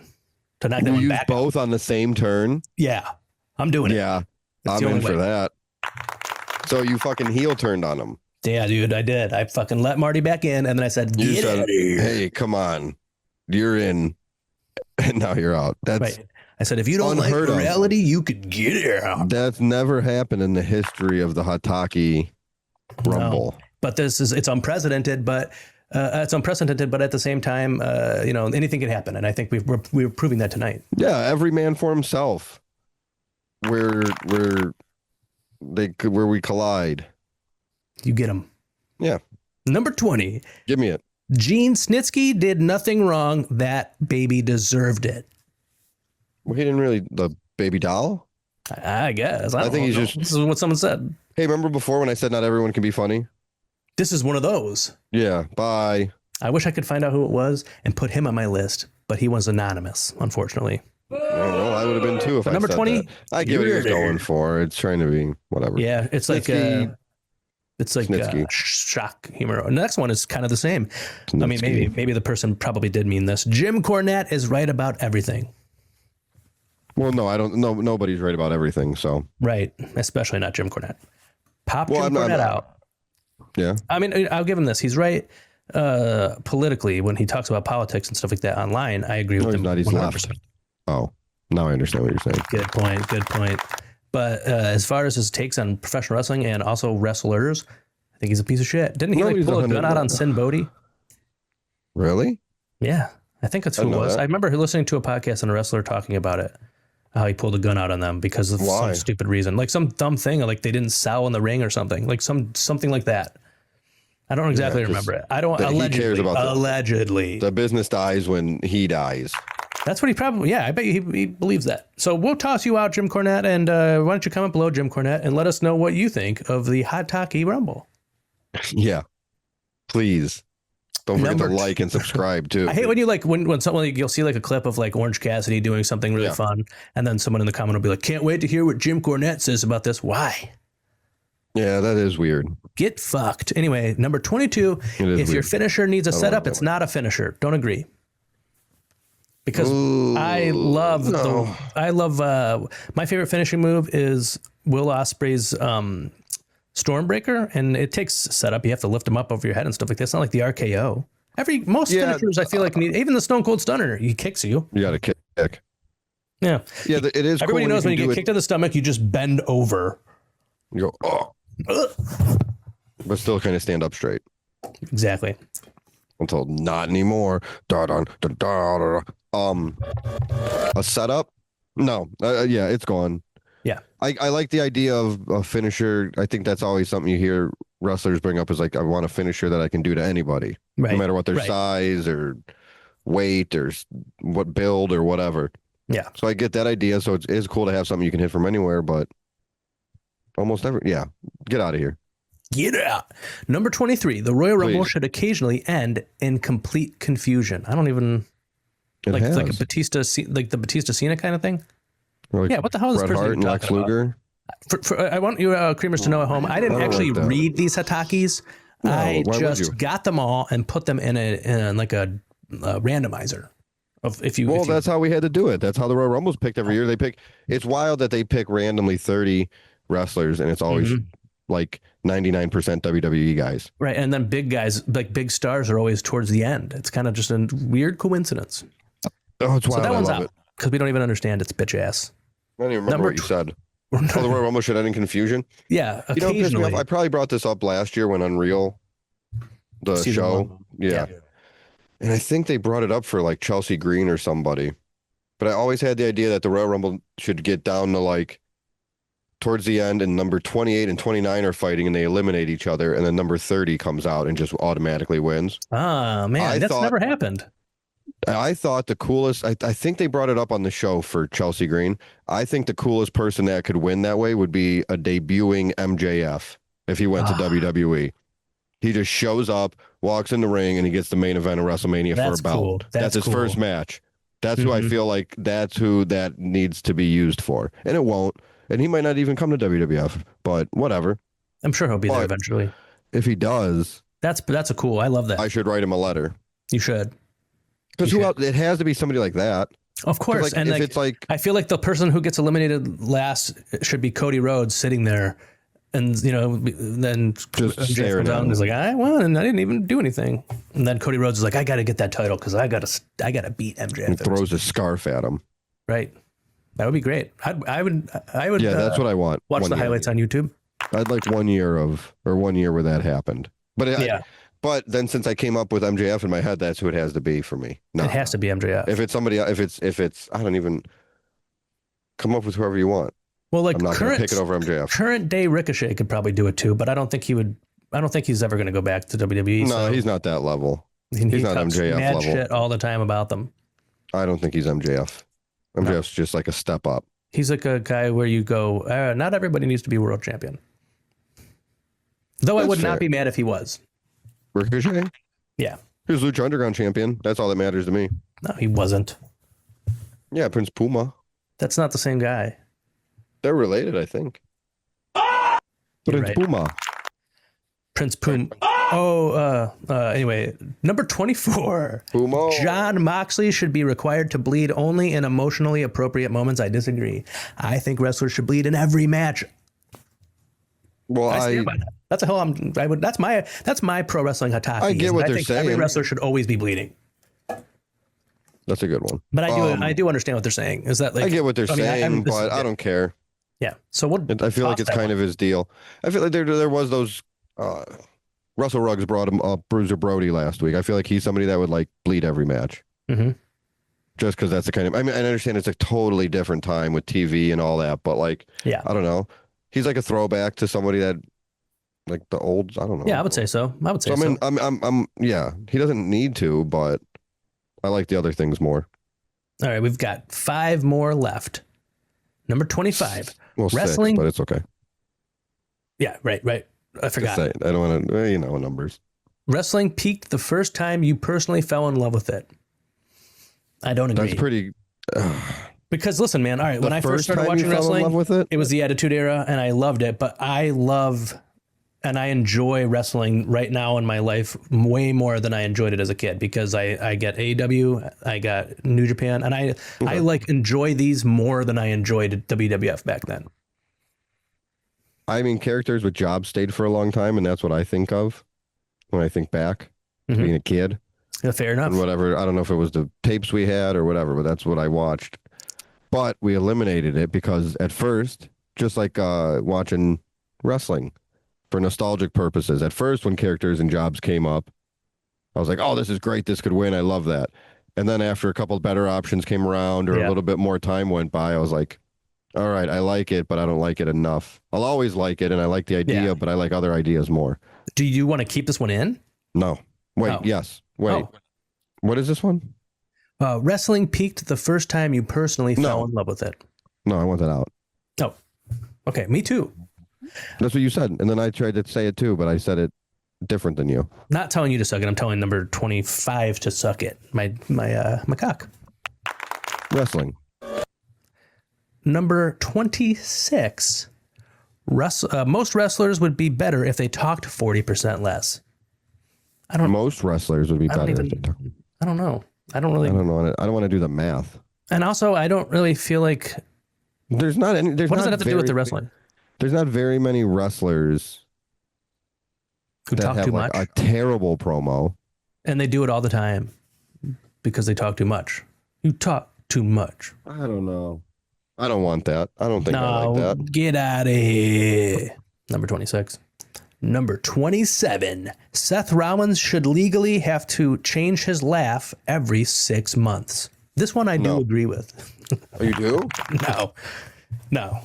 To knock him back both on the same turn? Yeah, I'm doing it. Yeah, I'm in for that. So you fucking heel turned on him. Yeah, dude, I did. I fucking let Marty back in, and then I said, "You said, hey, come on, you're in," and now you're out. That's right. I said, if you don't like morality, you could get out. That's never happened in the history of the Hataki Rumble. No. But it's unprecedented, but at the same time, anything can happen. And I think we're proving that tonight. Yeah. Every man for himself. Where we collide. You get them. Yeah. Number 20. Give me it. Gene Snitsky did nothing wrong. That baby deserved it. Well, he didn't really. The baby doll? I guess. I think he's just. This is what someone said. Hey, remember before when I said not everyone can be funny? This is one of those. Yeah. Bye. I wish I could find out who it was and put him on my list, but he was anonymous, unfortunately. Well, I would have been too if I number said 20. That. I get what he was going for. It's trying to be whatever. Yeah, it's Snitsky, like shock humor. And the next one is kind of the same. Snitsky. I mean, maybe the person probably did mean this. Jim Cornette is right about everything. Well, no, I don't know. Nobody's right about everything. So right, especially not Jim Cornette. Jim Cornette out. Yeah. I mean, I'll give him this. He's right politically when he talks about politics and stuff like that online. I agree with him. Not, he's 100%. Left. Oh, now I understand what you're saying. Good point. But as far as his takes on professional wrestling and also wrestlers, I think he's a piece of shit. Didn't he pull a gun out on Sin Bodhi? Really? Yeah, I think that's who it was. I remember listening to a podcast and a wrestler talking about it. How he pulled a gun out on them because of some stupid reason, like some dumb thing, like they didn't sow in the ring or something, like something like that. I don't exactly remember it. I don't. Allegedly, the business dies when he dies. That's what he probably. Yeah, I bet he believes that. So we'll toss you out, Jim Cornette, and why don't you comment below, Jim Cornette, and let us know what you think of the Hataki Rumble. Yeah, please. Don't forget to like and subscribe too. I hate when you when someone you'll see like a clip of like Orange Cassidy doing something really fun, and then someone in the comment will be like, "Can't wait to hear what Jim Cornette says about this." Why? Yeah, that is weird. Get fucked. Anyway, number 22. If weird. Your finisher needs a setup, it's not a finisher. Don't agree. Because I love my favorite finishing move is Will Ospreay's Stormbreaker, and it takes setup. You have to lift them up over your head and stuff like that. It's not like the RKO. Most finishers I feel like need, even the Stone Cold Stunner, he kicks you. You got to kick. Yeah. Yeah, it is. Everybody knows when you get kicked to the stomach, you just bend over. You go, but still kind of stand up straight. Exactly. Until not anymore. A setup? No. Yeah, it's gone. Yeah. I like the idea of a finisher. I think that's always something you hear wrestlers bring up is like, I want a finisher that I can do to anybody. Right. No matter what their size or weight or what build or whatever. Yeah. So I get that idea. So it is cool to have something you can hit from anywhere, but almost never. Yeah. Get out of here. Get out. Number 23. The Royal Rumble should occasionally end in complete confusion. I don't even like a Batista, like the Batista Cena kind of thing. Like what the hell is Bret Hart and Lex Luger? I want you creamers to know at home. I didn't actually read these Hatakis. No, I just got them all and put them in a randomizer. That's how we had to do it. That's how the Royal Rumble's picked every year. It's wild that they pick randomly 30 wrestlers, and it's always like 99% WWE guys. Right, and then big guys, like big stars, are always towards the end. It's kind of just a weird coincidence. Oh, it's wild. So that one's out because we don't even understand its bitch ass. I don't even remember what you said. The Royal Rumble should end in confusion. Yeah, occasionally. I probably brought this up last year when Unreal, the Season show. 1. Yeah. And I think they brought it up for like Chelsea Green or somebody. But I always had the idea that the Royal Rumble should get down to like towards the end and number 28 and 29 are fighting and they eliminate each other. And then number 30 comes out and just automatically wins. Ah, man, that's never happened. I thought the coolest, I think they brought it up on the show for Chelsea Green. I think the coolest person that could win that way would be a debuting MJF if he went to WWE. He just shows up, walks in the ring, and he gets the main event of WrestleMania for a belt. Cool. That's his first match. That's who I feel like that's who that needs to be used for. And it won't. And he might not even come to WWF, but whatever. I'm sure he'll be there eventually. If he does. That's a cool. I love that. I should write him a letter. You should. Because who else? It has to be somebody like that. Of course. Like, and it's like, I feel like the person who gets eliminated last should be Cody Rhodes sitting there. And, then just staring down and is like, I won and I didn't even do anything. And then Cody Rhodes is like, I got to get that title because I got to beat MJF. And throws a scarf at him. Right. That would be great. I would. Yeah, that's what I want. Watch the highlights on YouTube. I'd like 1 year where that happened. But but then since I came up with MJF in my head, that's who it has to be for me. No, it has to be MJF. If it's somebody, if it's, I don't even come up with whoever you want. Well, like I'm not going to pick it over MJF. Current day Ricochet could probably do it too, but I don't think he would. I don't think he's ever going to go back to WWE. No, he's not that level. He's not MJF mad level. Shit all the time about them. I don't think he's MJF. MJF's just like a step up. He's like a guy where you go, not everybody needs to be world champion. Though I would not be mad if he was. Ricochet? Yeah. He was Lucha Underground champion. That's all that matters to me. No, he wasn't. Yeah, Prince Puma. That's not the same guy. They're related, I think. Prince Puma. Prince Puma. Oh, anyway, number 24. Puma. Jon Moxley should be required to bleed only in emotionally appropriate moments. I disagree. I think wrestlers should bleed in every match. Well, that's a hell. That's my pro wrestling hataki. I get what they're saying. Every wrestler should always be bleeding. That's a good one. But I do understand what they're saying. Is that like I get what they're saying, but I don't care. Yeah. So I feel like it's kind of his deal. I feel like there was those. Russell Ruggs brought him up Bruiser Brody last week. I feel like he's somebody that would like bleed every match. Mm-hmm. Just because that's the kind of. I mean, I understand it's a totally different time with TV and all that, but like, I don't know. He's like a throwback to somebody that, like the olds. I don't know. Yeah, I would say so. I mean, I'm. Yeah, he doesn't need to, but I like the other things more. All right, we've got 5 more left. Number 25. Well, wrestling, 6, but it's okay. Yeah, right. I forgot. I don't want to, numbers. Wrestling peaked the first time you personally fell in love with it. I don't agree. That's pretty. Because listen, man. All right, when I first started watching wrestling, it was the Attitude Era, and I loved it. But I love and I enjoy wrestling right now in my life way more than I enjoyed it as a kid because I get AEW, I got New Japan, and I like enjoy these more than I enjoyed WWF back then. I mean, characters with jobs stayed for a long time, and that's what I think of when I think back to being a kid. Yeah, fair enough. And whatever. I don't know if it was the tapes we had or whatever, but that's what I watched. But we eliminated it because at first, just like watching wrestling for nostalgic purposes, at first when characters and jobs came up, I was like, oh, this is great. This could win. I love that. And then after a couple of better options came around or a little bit more time went by, I was like, all right, I like it, but I don't like it enough. I'll always like it, and I like the idea, but I like other ideas more. Do you want to keep this one in? No. Wait, yes. Wait. Oh. What is this one? Wrestling peaked the first time you personally fell in love with it. No, I want that out. Oh, okay. Me too. That's what you said. And then I tried to say it too, but I said it different than you. Not telling you to suck it. I'm telling number 25 to suck it. My cock. Wrestling. Number 26. Most wrestlers would be better if they talked 40% less. Most wrestlers would be better if they talked. I don't know. I don't want to do the math. And also, I don't really feel like there's not any. What does that have to do with the wrestling? There's not very many wrestlers who talk too much. A terrible promo, and they do it all the time because they talk too much. You talk too much. I don't know. I don't want that. I don't think I like that. Get out of here. Number 26. Number 27. Seth Rollins should legally have to change his laugh every 6 months. This one I do agree with. Oh, you do? No,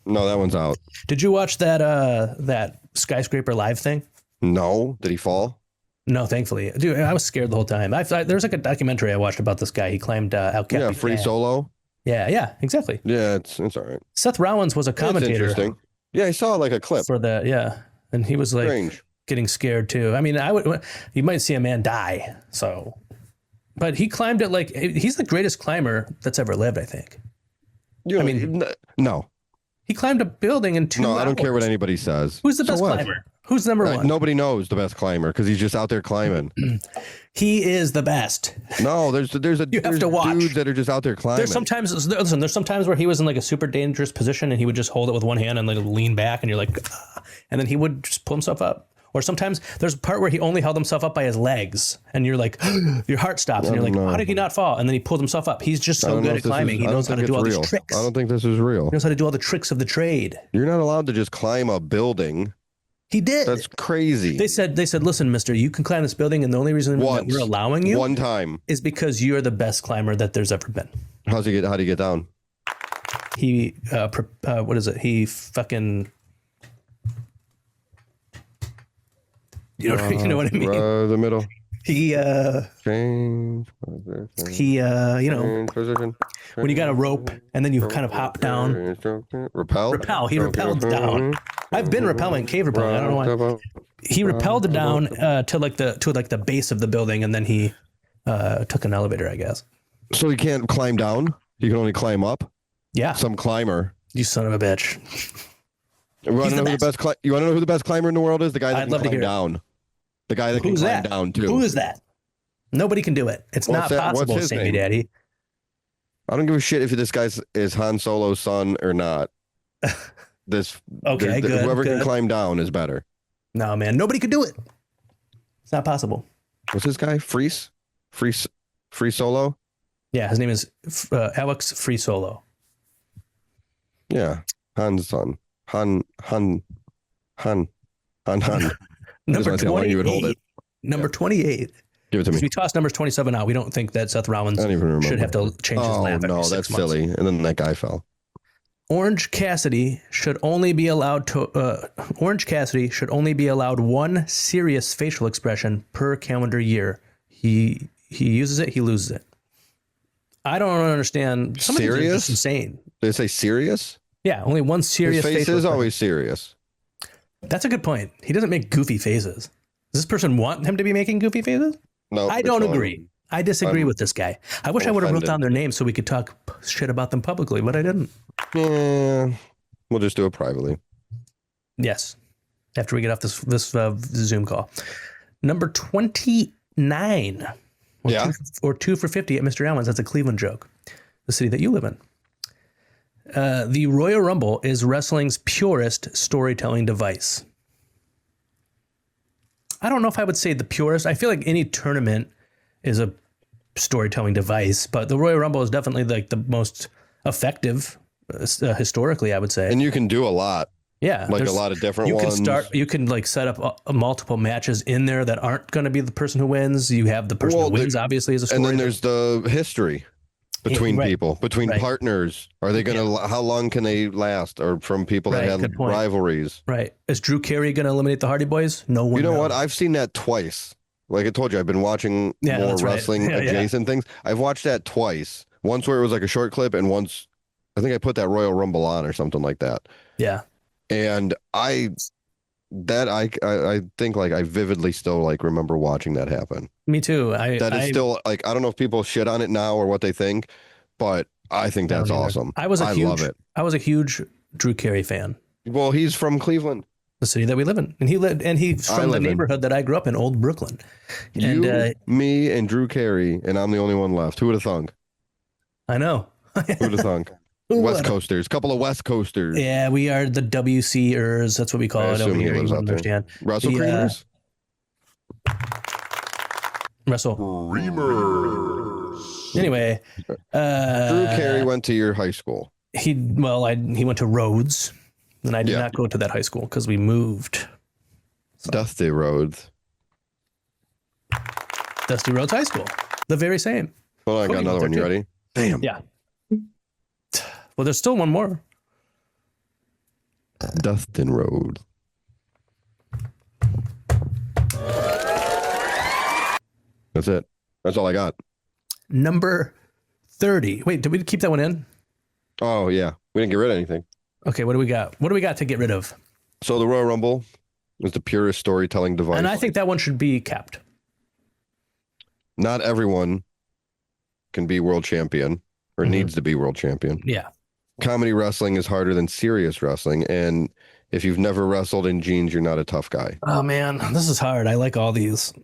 that one's out. Did you watch that Skyscraper Live thing? No. Did he fall? No, thankfully. Dude, I was scared the whole time. There's like a documentary I watched about this guy. He climbed El Capitan. Yeah, free solo. Yeah, exactly. Yeah, it's all right. Seth Rollins was a commentator. That's interesting. Yeah, I saw like a clip. For that, yeah. And he was like getting scared too. I mean, you might see a man die. So, but he climbed it like he's the greatest climber that's ever lived, I think. No. He climbed a building in 2 hours. No, I don't care what anybody says. Who's the best climber? Who's number one? Nobody knows the best climber because he's just out there climbing. He is the best. No, there's dudes that are just out there climbing. There's sometimes where he was in like a super dangerous position and he would just hold it with one hand and like lean back and you're like, and then he would just pull himself up. Or sometimes there's a part where he only held himself up by his legs, and you're like, your heart stops, and you're like, how did he not fall? And then he pulled himself up. He's just so good at climbing. He knows how to do all these tricks. I don't think this is real. He knows how to do all the tricks of the trade. You're not allowed to just climb a building. He did. That's crazy. They said, listen, mister, you can climb this building, and the only reason that we're allowing you one time is because you're the best climber that there's ever been. How do you get down? He, what is it? He fucking... You know what I mean? The middle. He, Change. when you got a rope and then you kind of hop down. Repel. He repelled down. I've been rappelling, cave rappelling. I don't know why. He rappelled down to the base of the building, and then he took an elevator, I guess. So he can't climb down. He can only climb up. Yeah. Some climber. You son of a bitch. You want to know who the best climber in the world is? The guy that can climb down. The guy that can climb down too. Who is that? Nobody can do it. It's not possible, Sammy Daddy. I don't give a shit if this guy is Han Solo's son or not. Whoever can climb down is better. No, man, nobody could do it. It's not possible. What's this guy? Free Solo? Yeah, his name is Alex Free Solo. Yeah, Han's son. Han. Number 28. You would hold it. Number 28. Give it to me. If we toss numbers 27 out, we don't think that Seth Rollins should have to change his lap every 6 that's months. silly. And then that guy fell. Orange Cassidy should only be allowed one serious facial expression per calendar year. He uses it, he loses it. I don't understand. Some of these are just insane. Did they say serious? Yeah, only one serious His face is always serious. That's a good point. He doesn't make goofy faces. Does this person want him to be making goofy faces? No, I don't agree. I disagree with this guy. I wish I would have wrote down their names so we could talk shit about them publicly, but I didn't. Yeah, we'll just do it privately. Yes, after we get off this Zoom call. Number 29. Or 2 for 50 at Mr. Allen's. That's a Cleveland joke. The city that you live in. The Royal Rumble is wrestling's purest storytelling device. I don't know if I would say the purest. I feel like any tournament is a storytelling device, but the Royal Rumble is definitely like the most effective historically, I would say. And you can do a lot. Yeah. Like a lot of different ones. You can like set up multiple matches in there that aren't going to be the person who wins. You have the person who wins, obviously, as a story. And then there's the history between people, between partners. Are they going to, how long can they last? Or from people that have rivalries? Right. Is Drew Carey going to eliminate the Hardy Boys? No one knows. What? I've seen that twice. Like I told you, I've been watching more wrestling adjacent things. I've watched that twice. Once where it was like a short clip, and once I think I put that Royal Rumble on or something like that. Yeah. And I think like I vividly still like remember watching that happen. Me too. Still like, I don't know if people shit on it now or what they think, but I think that's awesome. I love it. I was a huge Drew Carey fan. Well, he's from Cleveland, the city that we live in, and he's from the neighborhood that I grew up in, Old Brooklyn. And me and Drew Carey, and I'm the only one left. Who would have thunk? I know. Who would have thunk? West Coasters, couple of West Coasters. Yeah, we are the WCers. That's what we call it over here. You understand? WrestleCreamers? WrestleCreamers. Anyway, Drew Carey went to your high school. He went to Rhodes, and I did not go to that high school because we moved. So. Dusty Rhodes High School. The very same. Hold on, I got another one. You ready? Damn. Yeah. Well, there's still one more. Dustin Road. That's it. That's all I got. Number 30. Wait, did we keep that one in? Oh, yeah. We didn't get rid of anything. Okay, what do we got? What do we got to get rid of? So the Royal Rumble is the purest storytelling device. And I think that one should be kept. Not everyone can be world champion or needs to be world champion. Yeah. Comedy wrestling is harder than serious wrestling. And if you've never wrestled in jeans, you're not a tough guy. Oh, man, this is hard. I like all these.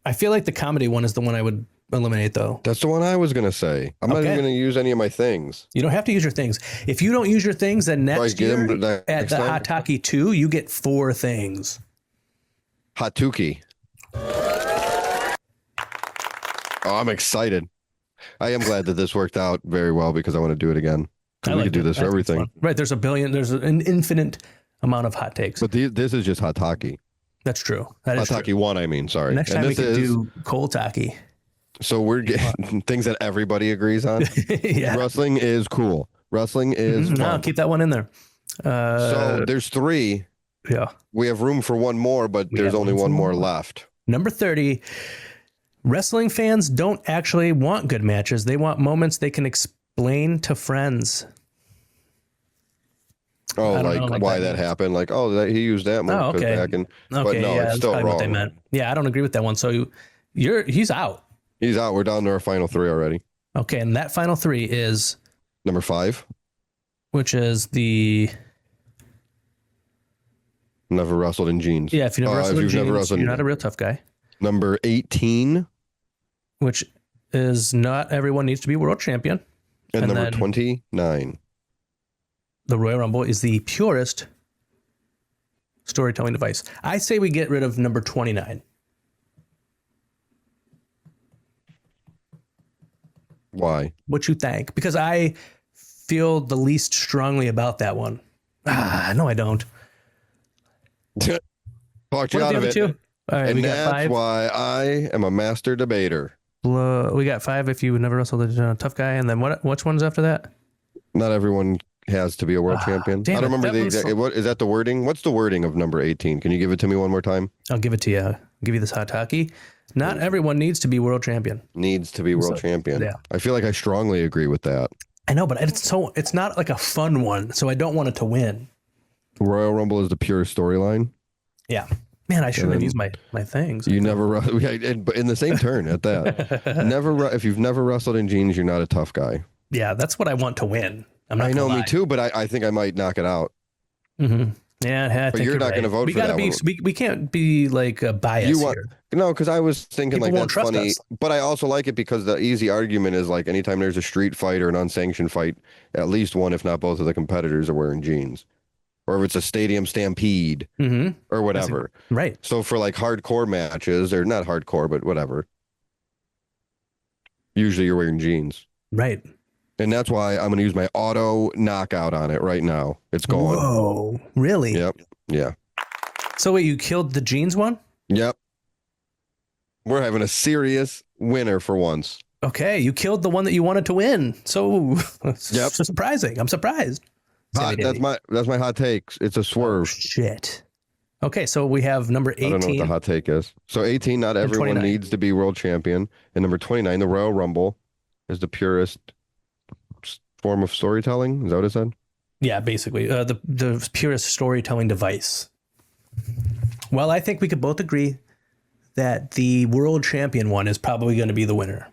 I feel like the comedy one is the one I would eliminate, though. That's the one I was going to say. I'm not even going to use any of my things. You don't have to use your things. If you don't use your things, then next year at the Hot Talkie 2, you get 4 things. Hatuki. Oh, I'm excited. I am glad that this worked out very well because I want to do it again. We could do this for everything. Right. There's an infinite amount of hot takes. But this is just Hataki. That's true. That is Hataki true. 1, I mean, sorry. Next time we can do cold taki. So we're getting things that everybody agrees on. Yeah. Wrestling is cool. Wrestling is fun. No, keep that one in there. So there's 3. Yeah. We have room for one more, but there's only one more left. Number 30. Wrestling fans don't actually want good matches. They want moments they can explain to friends. Oh, like why that happened? Like, he used that move. Oh, okay. But no, it's still wrong. What they meant. Yeah, I don't agree with that one. So he's out. He's out. We're down to our final 3 already. Okay, and that final 3 is number 5, which is the never wrestled in jeans. Yeah, if you never wrestled in jeans, you're not a real tough guy. Number 18, which is not everyone needs to be world champion. And number 29. The Royal Rumble is the purest storytelling device. I say we get rid of number 29. Why? What you think? Because I feel the least strongly about that one. No, I don't. Talked you out of it. All right, and we got that's 5. why I am a master debater. We got 5 if you never wrestled a tough guy. And then which one's after that? Not everyone has to be a world champion. I don't remember the exact. What is that? The wording? What's the wording of number 18? Can you give it to me one more time? I'll give it to you. I'll give you this hot talkie. Not everyone needs to be world champion. Needs to be world champion. Yeah. I feel like I strongly agree with that. I know, but it's not like a fun one, so I don't want it to win. Royal Rumble is the pure storyline. Yeah. Man, I shouldn't have used my things. You never, but in the same turn at that. If you've never wrestled in jeans, you're not a tough guy. Yeah, that's what I want to win. I know, me too, but I think I might knock it out. Mm-hmm. Yeah, but you're not going to vote for that one. We can't be like biased here. No, because I was thinking People like that's funny, but I also like it because the easy argument is like anytime there's a street fight or an unsanctioned fight, at least one, if not both of the competitors are wearing jeans. Or if it's a stadium stampede or whatever. Right. So for like hardcore matches, or not hardcore, but whatever, usually you're wearing jeans. Right. And that's why I'm going to use my auto knockout on it right now. It's going. Whoa, really? Yep. Yeah. So wait, you killed the jeans one? Yep. We're having a serious winner for once. Okay, you killed the one that you wanted to win. So surprising. I'm surprised. That's my hot take. It's a swerve. Oh, shit. Okay, so we have number 18. I don't know what the hot take is. So 18, not everyone needs to be world champion. And number 29, the Royal Rumble is the purest form of storytelling. Is that what it said? Yeah, basically. The purest storytelling device. Well, I think we could both agree that the world champion one is probably going to be the winner.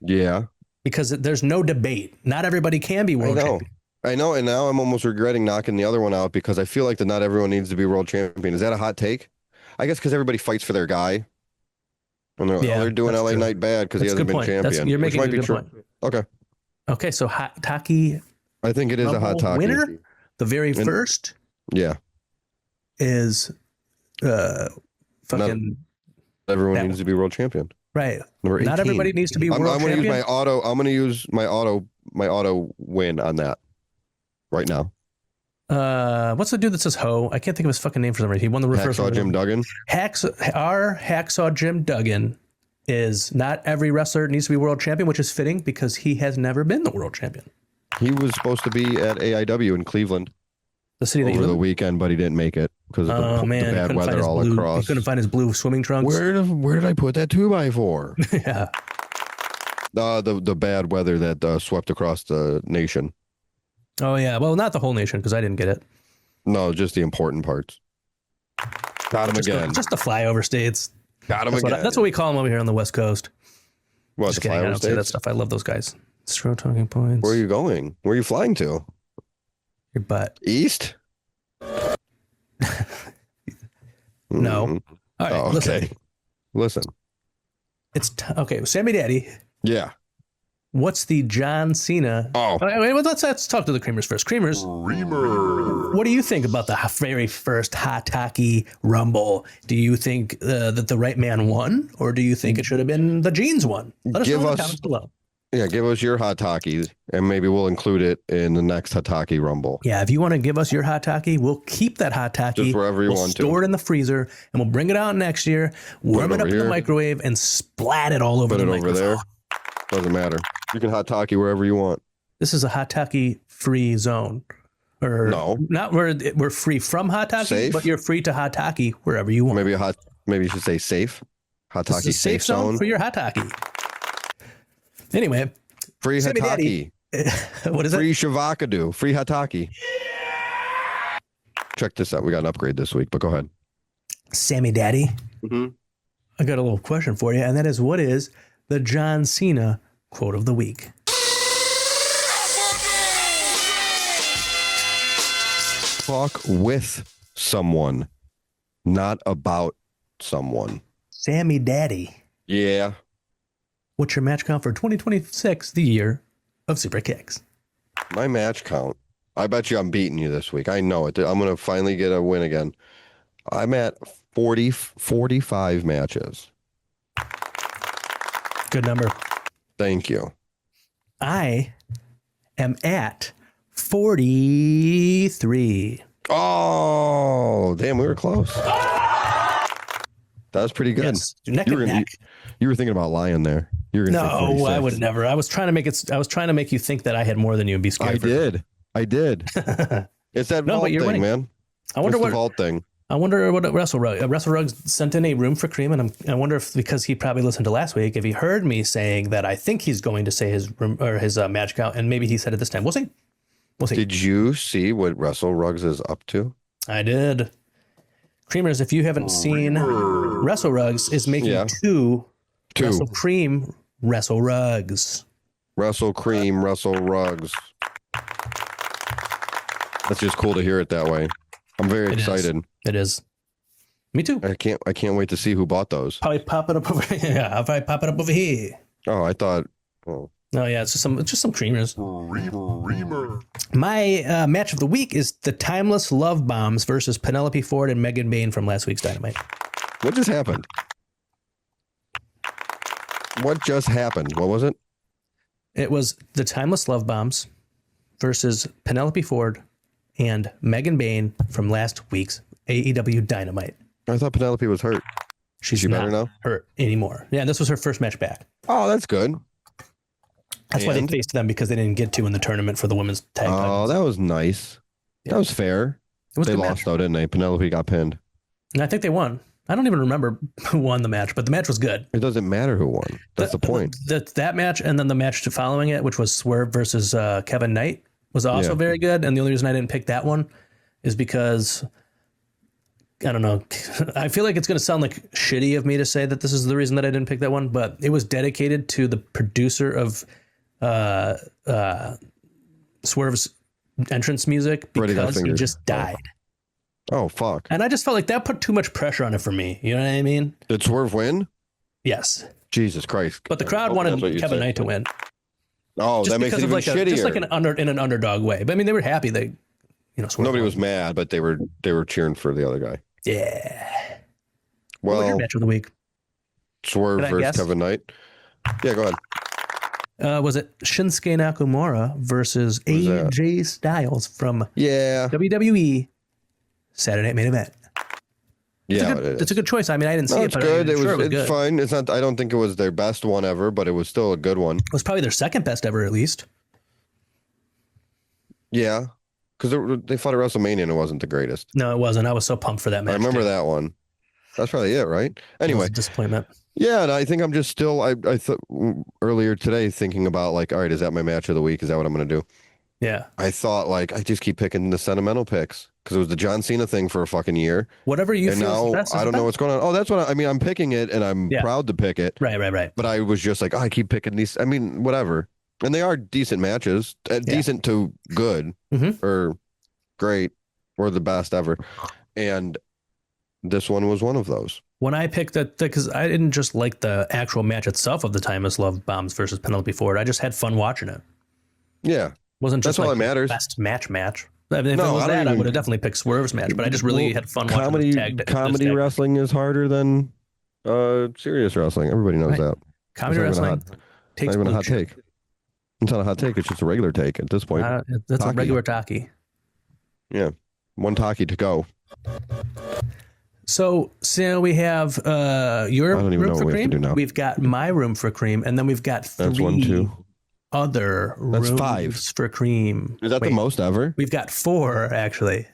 Yeah. Because there's no debate. Not everybody can be world champion. I know, and now I'm almost regretting knocking the other one out because I feel like that not everyone needs to be world champion. Is that a hot take? I guess because everybody fights for their guy. And they're doing LA Knight bad because he hasn't been champion. You're making a good point. Okay. Okay, so hot taki. I think it is a hot taki. Winner, the very first. Yeah. Is fucking. Not everyone needs to be world champion. Right. Number 18. Not everybody needs to be world champion. I'm going to use my auto win on that right now. What's the dude that says ho? I can't think of his fucking name for some reason. He won the first one. Jim Duggan. Our Hacksaw Jim Duggan is not every wrestler needs to be world champion, which is fitting because he has never been the world champion. He was supposed to be at AIW in Cleveland. The city over the weekend, but he didn't make it because of the bad weather all across. He couldn't find his blue swimming trunks. Where did I put that 2x4? Yeah. The bad weather that swept across the nation. Oh yeah, well, not the whole nation because I didn't get it. No, just the important parts. Got him again. Just the flyover states. Got him again. That's what we call them over here on the West Coast. What, just kidding, I don't say that stuff. I love those guys. Stro talking points. Where are you going? Where are you flying to? Your butt. East? No. All right. Okay. Listen. It's okay. Sammy Daddy. Yeah. What's the John Cena? Oh. Wait, let's talk to the Creamers first. Creamers. What do you think about the very first Hot Talkie Rumble? Do you think that the right man won, or do you think it should have been the Jeans won? Let us know in the comments below. Yeah, give us your Hot Talkies, and maybe we'll include it in the next Hot Talkie Rumble. Yeah, if you want to give us your Hot Talkie, we'll keep that Hot Talkie. Just wherever you want to. We'll store it in the freezer, and we'll bring it out next year, warm it up in the microwave, and splat it all over the microphone. Put it over there. Doesn't matter. You can Hot Talkie wherever you want. This is a Hot Talkie free zone. Or no, not where we're free from Hot Talkie, but you're free to Hot Talkie wherever you want. Maybe you should say safe. Hot Talkie safe zone for your Hot Talkie. Anyway, free Hot Talkie. What is it? Free Shavakadu. Free Hot Talkie. Check this out. We got an upgrade this week, but go ahead. Sammy Daddy. Mm-hmm. I got a little question for you, and that is, what is the John Cena quote of the week? Talk with someone, not about someone. Sammy Daddy. Yeah. What's your match count for 2026, the year of Super Kicks? My match count. I bet you I'm beating you this week. I know it. I'm going to finally get a win again. I'm at 45 matches. Good number. Thank you. I am at 43. Oh, damn, we were close. That was pretty good. Yes, neck and neck. You were thinking about lying there. You were no, I would never. I was trying to make you think that I had more than you and be scared. I did. It's that vault thing, winning. Man. I wonder what vault thing. I wonder what WrestleRugs sent in a room for Cream, and I wonder if, because he probably listened to last week, if he heard me saying that I think he's going to say his room or his match count, and maybe he said it this time. We'll see. Did you see what WrestleRugs is up to? I did. Creamers, if you haven't seen, WrestleRugs is making two WrestleCream WrestleRugs. WrestleCream WrestleRugs. That's just cool to hear it that way. I'm very excited. It is. Me too. I can't wait to see who bought those. Probably pop it up over here. Yeah, I'll probably pop it up over here. Oh, I thought. Oh. No, yeah, it's just some Creamers. My match of the week is the Timeless Love Bombs versus Penelope Ford and Megan Bayne from last week's Dynamite. What just happened? What just happened? What was it? It was the Timeless Love Bombs versus Penelope Ford and Megan Bayne from last week's AEW Dynamite. I thought Penelope was hurt. She's better now? Hurt anymore. Yeah, this was her first match back. Oh, that's good. That's why they faced them, because they didn't get to in the tournament for the women's tag titles. Oh, that was nice. Yeah. That was fair. They lost though, didn't they? Penelope got pinned. And I think they won. I don't even remember who won the match, but the match was good. It doesn't matter who won. That's the point. That match, and then the match following it, which was Swerve versus Kevin Knight, was also very good. And the only reason I didn't pick that one is because, I don't know, I feel like it's going to sound like shitty of me to say that this is the reason that I didn't pick that one, but it was dedicated to the producer of Swerve's entrance music, because he just died. Oh, fuck. And I just felt like that put too much pressure on it for me. You know what I mean? Did Swerve win? Yes. Jesus Christ. But the crowd wanted Kevin Knight to win. Oh, that makes it even shittier. Just like in an underdog way. But I mean, they were happy. Swerve nobody was mad, but they were cheering for the other guy. Yeah. Well, what was your match of the week? Swerve versus Kevin Knight. Yeah, go ahead. Was it Shinsuke Nakamura versus AJ Styles from WWE Saturday Night Main Event? Yeah, it's a good choice. I mean, I didn't see it, but good. It's good. Fine. It's not. I don't think it was their best one ever, but it was still a good one. It was probably their second best ever, at least. Yeah, because they fought at WrestleMania and it wasn't the greatest. No, it wasn't. I was so pumped for that match. I remember that one. That's probably it, right? Anyway, disappointment. Yeah, and I think I'm just still. I thought earlier today thinking about, like, all right, is that my match of the week? Is that what I'm going to do? Yeah. I thought, like, I just keep picking the sentimental picks because it was the John Cena thing for a fucking year. Whatever you feel. And now I don't know what's going on. Oh, that's what I mean. I'm picking it, and I'm proud to pick it. Right. But I was just like, I keep picking these. I mean, whatever. And they are decent matches, decent to good, or great, or the best ever. And this one was one of those. When I picked that, because I didn't just like the actual match itself of the Timeless Love Bombs versus Penelope Ford. I just had fun watching it. Yeah. Wasn't just that's all like that matters. Best match. I mean, if it was that, I would have definitely picked Swerve's match. But I just really had fun watching comedy wrestling is harder than serious wrestling. Everybody knows that. Comedy wrestling takes not even a hot take. It's not a hot take. It's just a regular take at this point. That's a regular talkie. Yeah. One talkie to go. So we have your room for cream. We've got my room for cream, and then we've got 3 That's 1, 2. Other That's rooms 5 for cream. Is that the most ever? We've got 4 actually.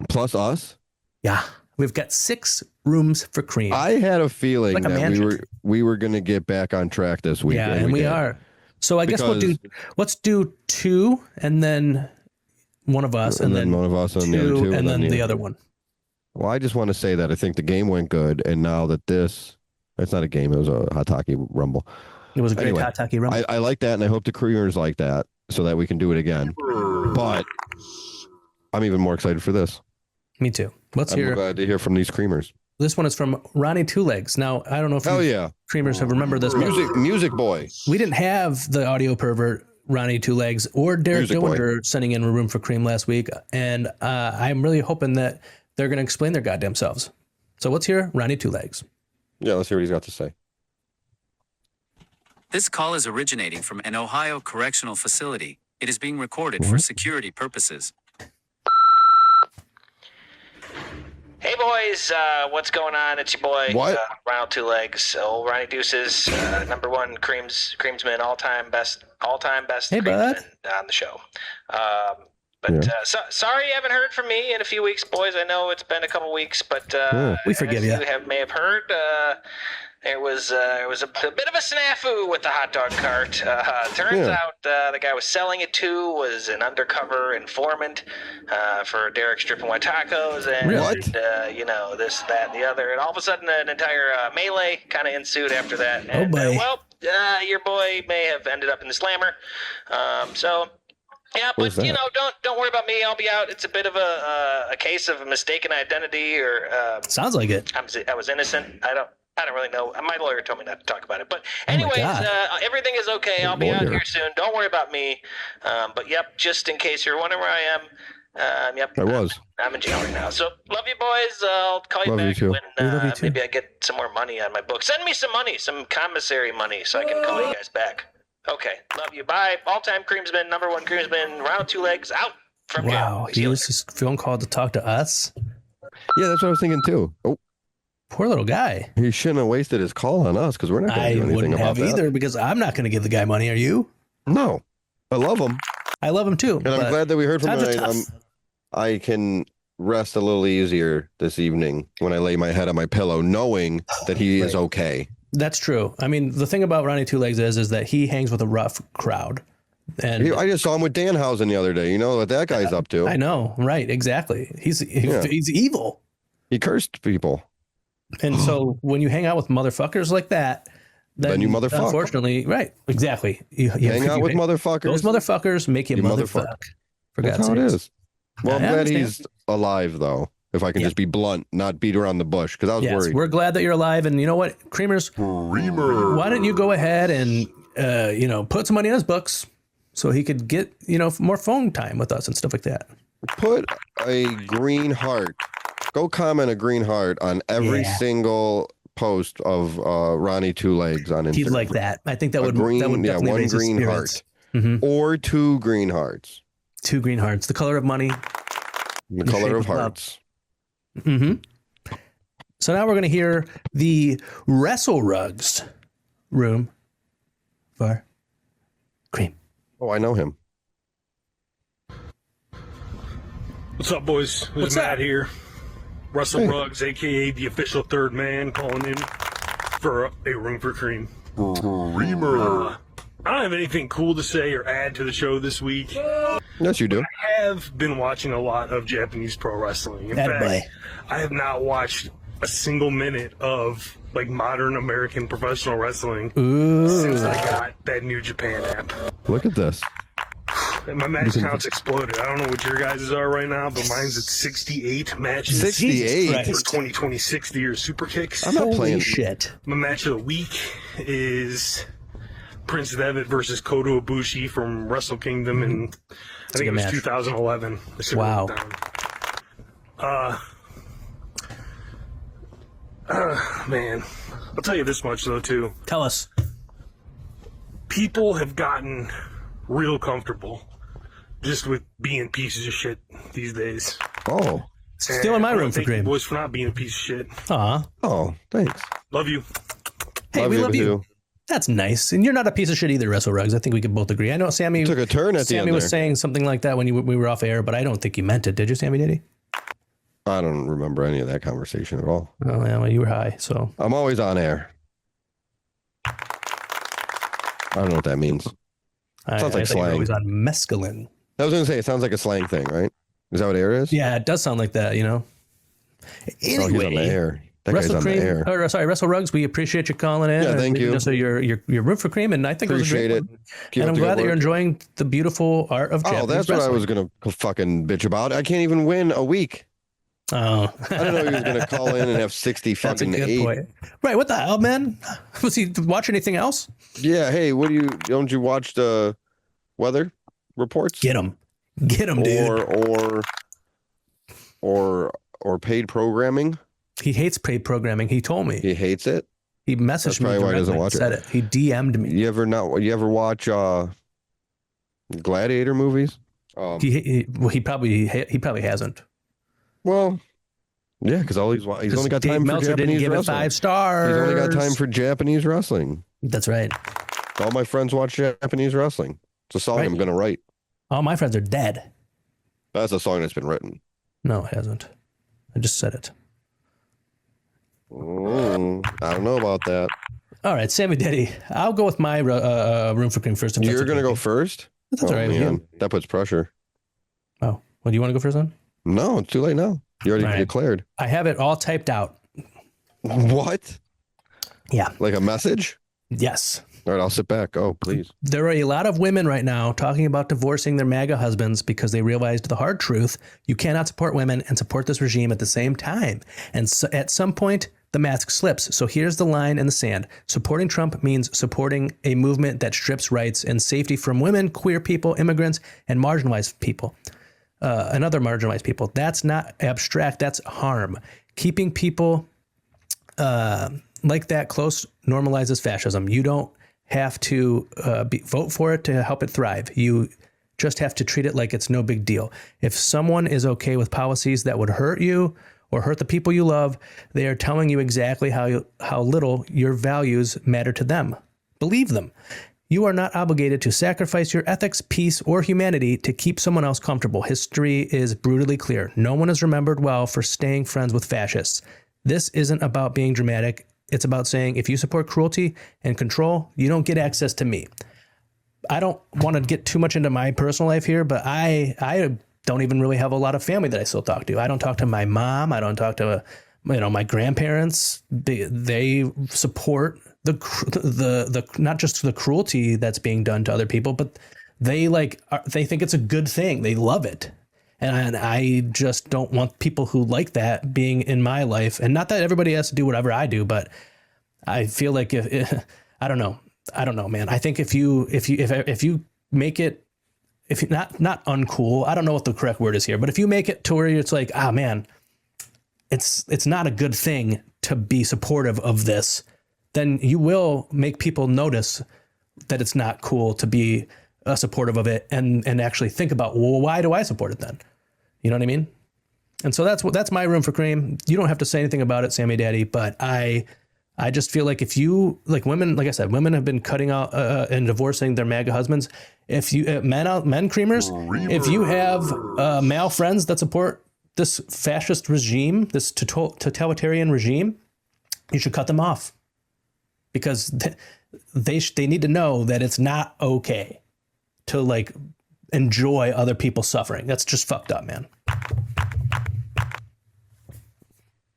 Plus us? Yeah. We've got 6 rooms for cream. I had a feeling that we were going to get back on track this week. Yeah, and we are. So I guess let's do 2 and then one of us and then one of us and 2 the other 2 and then the other one. Well, I just want to say that I think the game went good, and now that it's not a game, it was a hot talkie rumble. It was a great hot talkie rumble. I like that, and I hope the creamers like that so that we can do it again. But I'm even more excited for this. Me too. I'm glad to hear from these creamers. This one is from Ronnie Two Legs. Now, I don't know if creamers have remembered this. Music boy. We didn't have the audio pervert Ronnie Two Legs or Derek Dillinger sending in a room for cream last week, and I'm really hoping that they're going to explain their goddamn selves. So let's hear Ronnie Two Legs. Yeah, let's hear what he's got to say. This call is originating from an Ohio correctional facility. It is being recorded for security purposes. Hey boys, what's going on? It's your boy, Ronald Two Legs, old Ronnie Deuces, #1 creamsman, all-time best hey, creamsman on the show. Sorry you haven't heard from me in a few weeks, boys. I know it's been a couple weeks, but we forgive you. May have heard. There was a bit of a snafu with the hot dog cart. Turns out the guy was selling it to was an undercover informant for Derek stripping white tacos and this, that, and the other. And all of a sudden, an entire melee kind of ensued after that. And, your boy may have ended up in the slammer. Yeah, but don't worry about me. I'll be out. It's a bit of a case of a mistaken identity, or sounds like it. I was innocent. I don't really know. My lawyer told me not to talk about it. But anyways, everything is okay. I'll be out here soon. Don't worry about me. But just in case you're wondering where I am, I'm in jail right now. So love you boys. I'll call you back when maybe I get some more money on my book. Send me some money, some commissary money, so I can call you guys back. Okay, love you. Bye. All-time creamsman, #1 creamsman, Round Two Legs, out from jail. Wow, he was just phone called to talk to us? Yeah, that's what I was thinking too. Oh. Poor little guy. He shouldn't have wasted his call on us because we're not going to do anything about that. I wouldn't have either because I'm not going to give the guy money. Are you? No. I love him. I love him too. And I'm glad that we heard from him. I can rest a little easier this evening when I lay my head on my pillow knowing that he is okay. That's true. I mean, the thing about Ronnie Two Legs is that he hangs with a rough crowd. And I just saw him with Danhausen the other day. You know what that guy's up to. I know. Right. Exactly. He's evil. He cursed people. And so when you hang out with motherfuckers like that, then you motherfucker. Unfortunately, right. Exactly. You hang out with motherfuckers. Those motherfuckers make you motherfuck. For God's sake. That's how it is. Well, I'm glad he's alive, though. If I can just be blunt, not beat around the bush, because I was worried. We're glad that you're alive. And you know what, Creamers? Why don't you go ahead and, put some money in his books so he could get, more phone time with us and stuff like that. Put a green heart. Go comment a green heart on every single post of Ronnie Two Legs on Instagram. He'd like that. I think that would definitely one raise green his heart. Mm-hmm. Or 2 green hearts. 2 green hearts. The color of money. The color of hearts. Mm-hmm. So now we're going to hear the Wrestle Rugs room for cream. Oh, I know him. What's up, boys? It's Matt here. Russell Ruggs, a.k.a. the official third man, calling in for a room for cream. Creamer. I don't have anything cool to say or add to the show this week. Yes, you do. I have been watching a lot of Japanese pro wrestling. In fact, I have not watched a single minute of modern American professional wrestling since I got that New Japan app. Look at this. My match count's exploded. I don't know what your guys' are right now, but mine's at 68 matches. 68 for 2020 60-year super kicks. I'm not playing shit. My match of the week is Prince Devitt versus Kota Ibushi from Wrestle Kingdom, and I think it was 2011. Wow. Man, I'll tell you this much though too. Tell us. People have gotten real comfortable just with being pieces of shit these days. Oh. Stealing my room for cream. Boys for not being a piece of shit. Oh, thanks. Love you. Hey, we love you. That's nice. And you're not a piece of shit either, Wrestle Rugs. I think we can both agree. I know Sammy took a turn at the end. Sammy was saying something like that when we were off air, but I don't think you meant it. Did you, Sammy Daddy? I don't remember any of that conversation at all. Oh, yeah, well, you were high, so. I'm always on air. I don't know what that means. Sounds like slang. Always on mescaline. I was going to say, it sounds like a slang thing, right? Is that what air is? Yeah, it does sound like that, you know. Anyway, he's on the air. That guy's on the air. Wrestle Rugs, we appreciate you calling in. Yeah, thank you. So your room for cream, and I think appreciate it. And I'm glad that you're enjoying the beautiful art of Japanese that's wrestling. what I was going to fucking bitch about. I can't even win a week. Oh. I don't know he was going to call in and have 60 fucking 8. Point. Right, what the hell, man? Was he watch anything else? Yeah, hey, don't you watch the weather reports? Get him, dude. Or paid programming. He hates paid programming. He told me he hates it. He messaged me. Why he doesn't watch it. He DM'd me. You ever watch Gladiator movies? He probably hasn't. Well, yeah, because he's only got time for Japanese give wrestling. It 5 stars. He's only got time for Japanese wrestling. That's right. All my friends watch Japanese wrestling. It's a song I'm going to write. All my friends are dead. That's a song that's been written. No, it hasn't. I just said it. I don't know about that. All right, Sammy Daddy. I'll go with my room for cream first. You're going to go first? That's all right. Man. That puts pressure. Oh, well, do you want to go first then? No, it's too late now. You already declared. I have it all typed out. What? Yeah. Like a message? Yes. All right, I'll sit back. Oh, please. There are a lot of women right now talking about divorcing their MAGA husbands because they realized the hard truth. You cannot support women and support this regime at the same time. And so at some point, the mask slips. So here's the line in the sand. Supporting Trump means supporting a movement that strips rights and safety from women, queer people, immigrants, and marginalized people. And other marginalized people. That's not abstract. That's harm. Keeping people like that close normalizes fascism. You don't have to vote for it to help it thrive. You just have to treat it like it's no big deal. If someone is okay with policies that would hurt you or hurt the people you love, they are telling you exactly how little your values matter to them. Believe them. You are not obligated to sacrifice your ethics, peace, or humanity to keep someone else comfortable. History is brutally clear. No one is remembered well for staying friends with fascists. This isn't about being dramatic. It's about saying, if you support cruelty and control, you don't get access to me. I don't want to get too much into my personal life here, but I don't even really have a lot of family that I still talk to. I don't talk to my mom. I don't talk to my grandparents. They support the not just the cruelty that's being done to other people, but they think it's a good thing. They love it. And I just don't want people who like that being in my life. And not that everybody has to do whatever I do, but I feel like I don't know, man. I think if you make it, if you not uncool, I don't know what the correct word is here, but if you make it to where it's like, man, it's not a good thing to be supportive of this, then you will make people notice that it's not cool to be supportive of it and actually think about, well, why do I support it then? You know what I mean? And so that's my room for cream. You don't have to say anything about it, Sammy Daddy, but I just feel like if you, like women, like I said, women have been cutting out and divorcing their MAGA husbands. If you men creamers, if you have male friends that support this fascist regime, this totalitarian regime, you should cut them off, because they need to know that it's not okay to like enjoy other people's suffering. That's just fucked up, man.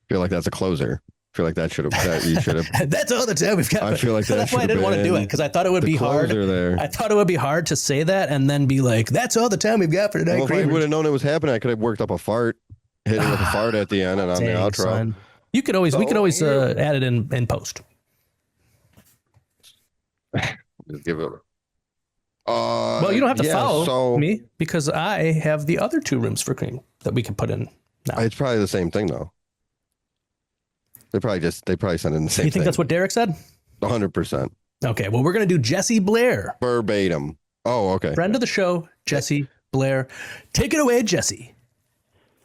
Feel like that's a closer. feel like that should have. You should have. That's all the time we've got. I feel like that's why I didn't want to do it, because I thought it would be hard. There. I thought it would be hard to say that and then be like, "That's all the time we've got for today." Well, if I would have known it was happening, I could have worked up a fart, hit it with a fart at the end and on the outro. Son. You could always, we could always add it in post. Just give it. Well, you don't have to follow me because I have the other 2 rooms for cream that we can put in now. It's probably the same thing though. They probably sent in the same thing. You think that's what Derek said? 100%. Okay, well, we're going to do Jesse Blair. Verbatim. Oh, okay. Friend of the show, Jesse Blair. Take it away, Jesse.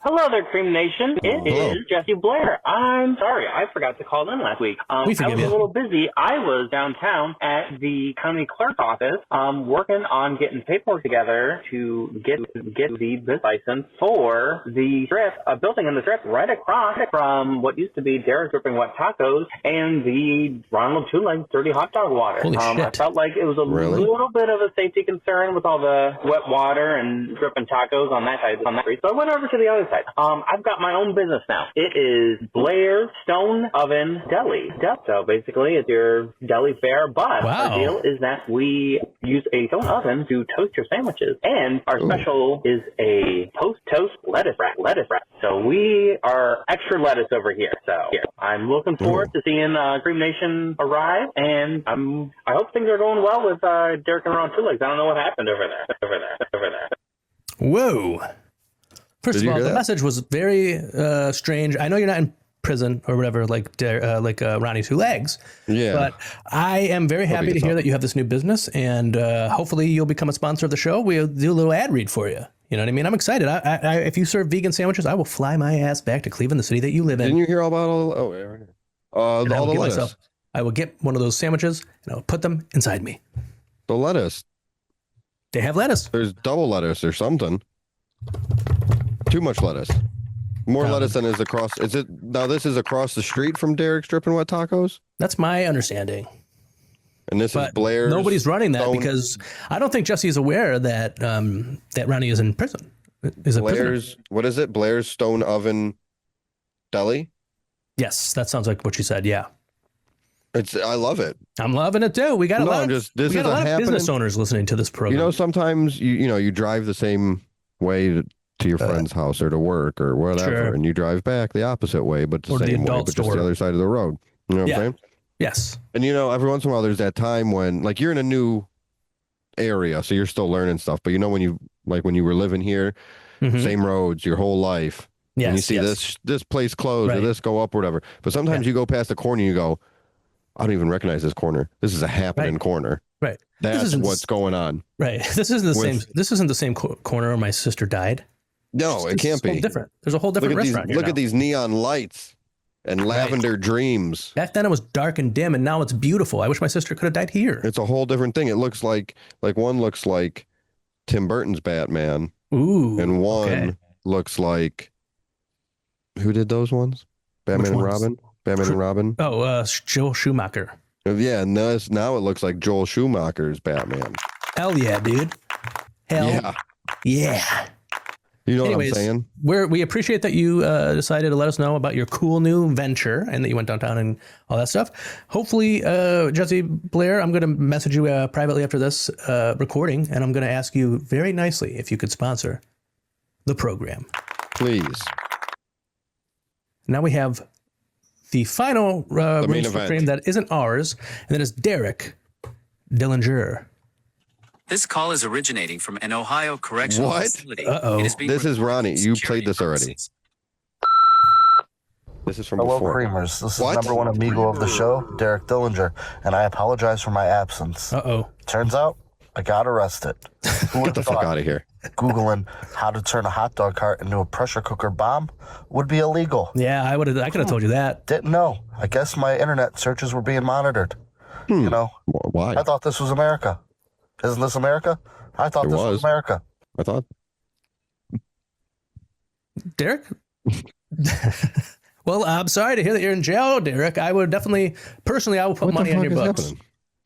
Hello there, Cream Nation. It is Jesse Blair. I'm sorry, I forgot to call in last week. I was a little busy. I was downtown at the county clerk's office working on getting paperwork together to get the business license for the strip, a building in the strip right across from what used to be Derek's Dripping Wet Tacos and the Ronald Two Legs Dirty Hot Dog Water. Holy shit. I felt like it was a little bit of a safety concern with all the wet water and dripping tacos on that side, on that street. So I went over to the other side. I've got my own business now. It is Blair's Stone Oven Deli. So basically, it's your deli fare, but our deal is that we use a stone oven to toast your sandwiches, and our special is a toast lettuce wrap. So we are extra lettuce over here. So I'm looking forward to seeing Cream Nation arrive, and I hope things are going well with Derek and Ron Two Legs. I don't know what happened over there. Whoa. First of all, the message was very strange. I know you're not in prison or whatever, like Ronnie Two Legs. Yeah. But I am very happy to hear that you have this new business, and hopefully you'll become a sponsor of the show. We'll do a little ad read for you. You know what I mean? I'm excited. If you serve vegan sandwiches, I will fly my ass back to Cleveland, the city that you live in. Didn't you hear all about all the lettuce? I will get one of those sandwiches and I will put them inside me. The lettuce. They have lettuce. There's double lettuce or something. Too much lettuce. More lettuce than is across. Is it now? This is across the street from Derek's Dripping Wet Tacos. That's my understanding. And this is Blair's. Nobody's running that because I don't think Jesse's aware that that Ronnie is in prison. What is it? Blair's Stone Oven Deli. Yes, that sounds like what you said. Yeah. I love it. I'm loving it too. We got a lot of business owners listening to this program. You know, sometimes you drive the same way to your friend's house or to work or whatever, and you drive back the opposite way, but the same way, but just the other side of the road. You know what I'm saying? Yes. And every once in a while, there's that time when, like, you're in a new area, so you're still learning stuff. But when you were living here, same roads your whole life, and you see this place close or this go up or whatever. But sometimes you go past the corner, and you go, I don't even recognize this corner. This is a happening corner. Right. That's what's going on. Right. This isn't the same. This isn't the same corner where my sister died. No, it can't be. Different. There's a whole different restaurant here. Look at these neon lights and lavender dreams. Back then it was dark and dim, and now it's beautiful. I wish my sister could have died here. It's a whole different thing. It looks like one looks like Tim Burton's Batman. Ooh. And one looks like, who did those ones? Batman and Robin. Batman and Robin. Oh, Joel Schumacher. Yeah, and now it looks like Joel Schumacher's Batman. Hell yeah, dude. Hell yeah. You know what I'm saying? We appreciate that you decided to let us know about your cool new venture and that you went downtown and all that stuff. Hopefully, Jesse Blair, I'm going to message you privately after this recording, and I'm going to ask you very nicely if you could sponsor the program. Please. Now we have the final rooms for cream that isn't ours, and that is Derek Dillinger. This call is originating from an Ohio correctional facility. This is Ronnie. You played this already. This is from before. Hello, Creamers. This is number one amigo of the show, Derek Dillinger, and I apologize for my absence. Turns out I got arrested. Get the fuck out of here. Googling how to turn a hot dog cart into a pressure cooker bomb would be illegal. Yeah, I could have told you that. Didn't know. I guess my internet searches were being monitored. You know, why? I thought this was America. Isn't this America? I thought this was America. I thought. Derek? Well, I'm sorry to hear that you're in jail, Derek. I would definitely, personally, I would put money on your books. Happening?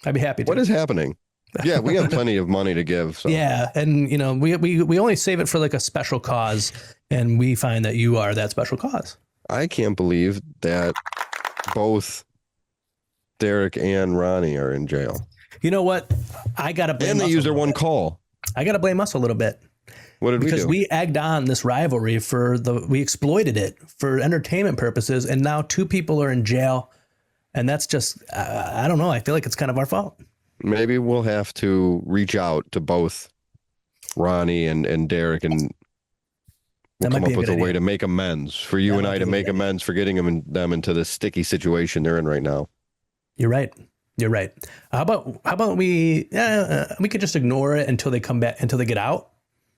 I'd be happy to. What is happening? Yeah, we have plenty of money to give. So. Yeah, and we only save it for like a special cause, and we find that you are that special cause. I can't believe that both Derek and Ronnie are in jail. You know what? I got to blame And they use their one call. I got to blame us a little bit. What did we do? Because we egged on this rivalry we exploited it for entertainment purposes, and now 2 people are in jail, and that's just, I don't know. I feel like it's kind of our fault. Maybe we'll have to reach out to both Ronnie and Derek, and we'll come up with a way to make amends for you and I to make amends for getting them into this sticky situation they're in right now. You're right. You're right. How about we could just ignore it until they come back, until they get out.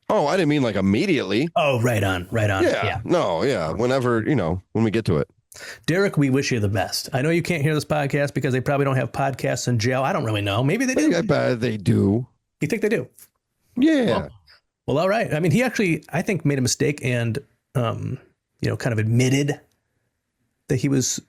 Oh, I didn't mean like immediately. Oh, right on. Yeah. No, yeah. Whenever, when we get to it. Derek, we wish you the best. I know you can't hear this podcast because they probably don't have podcasts in jail. I don't really know. Maybe they do. I bet they do. You think they do? Yeah. Well, all right. I mean, he actually, I think, made a mistake and, kind of admitted that he was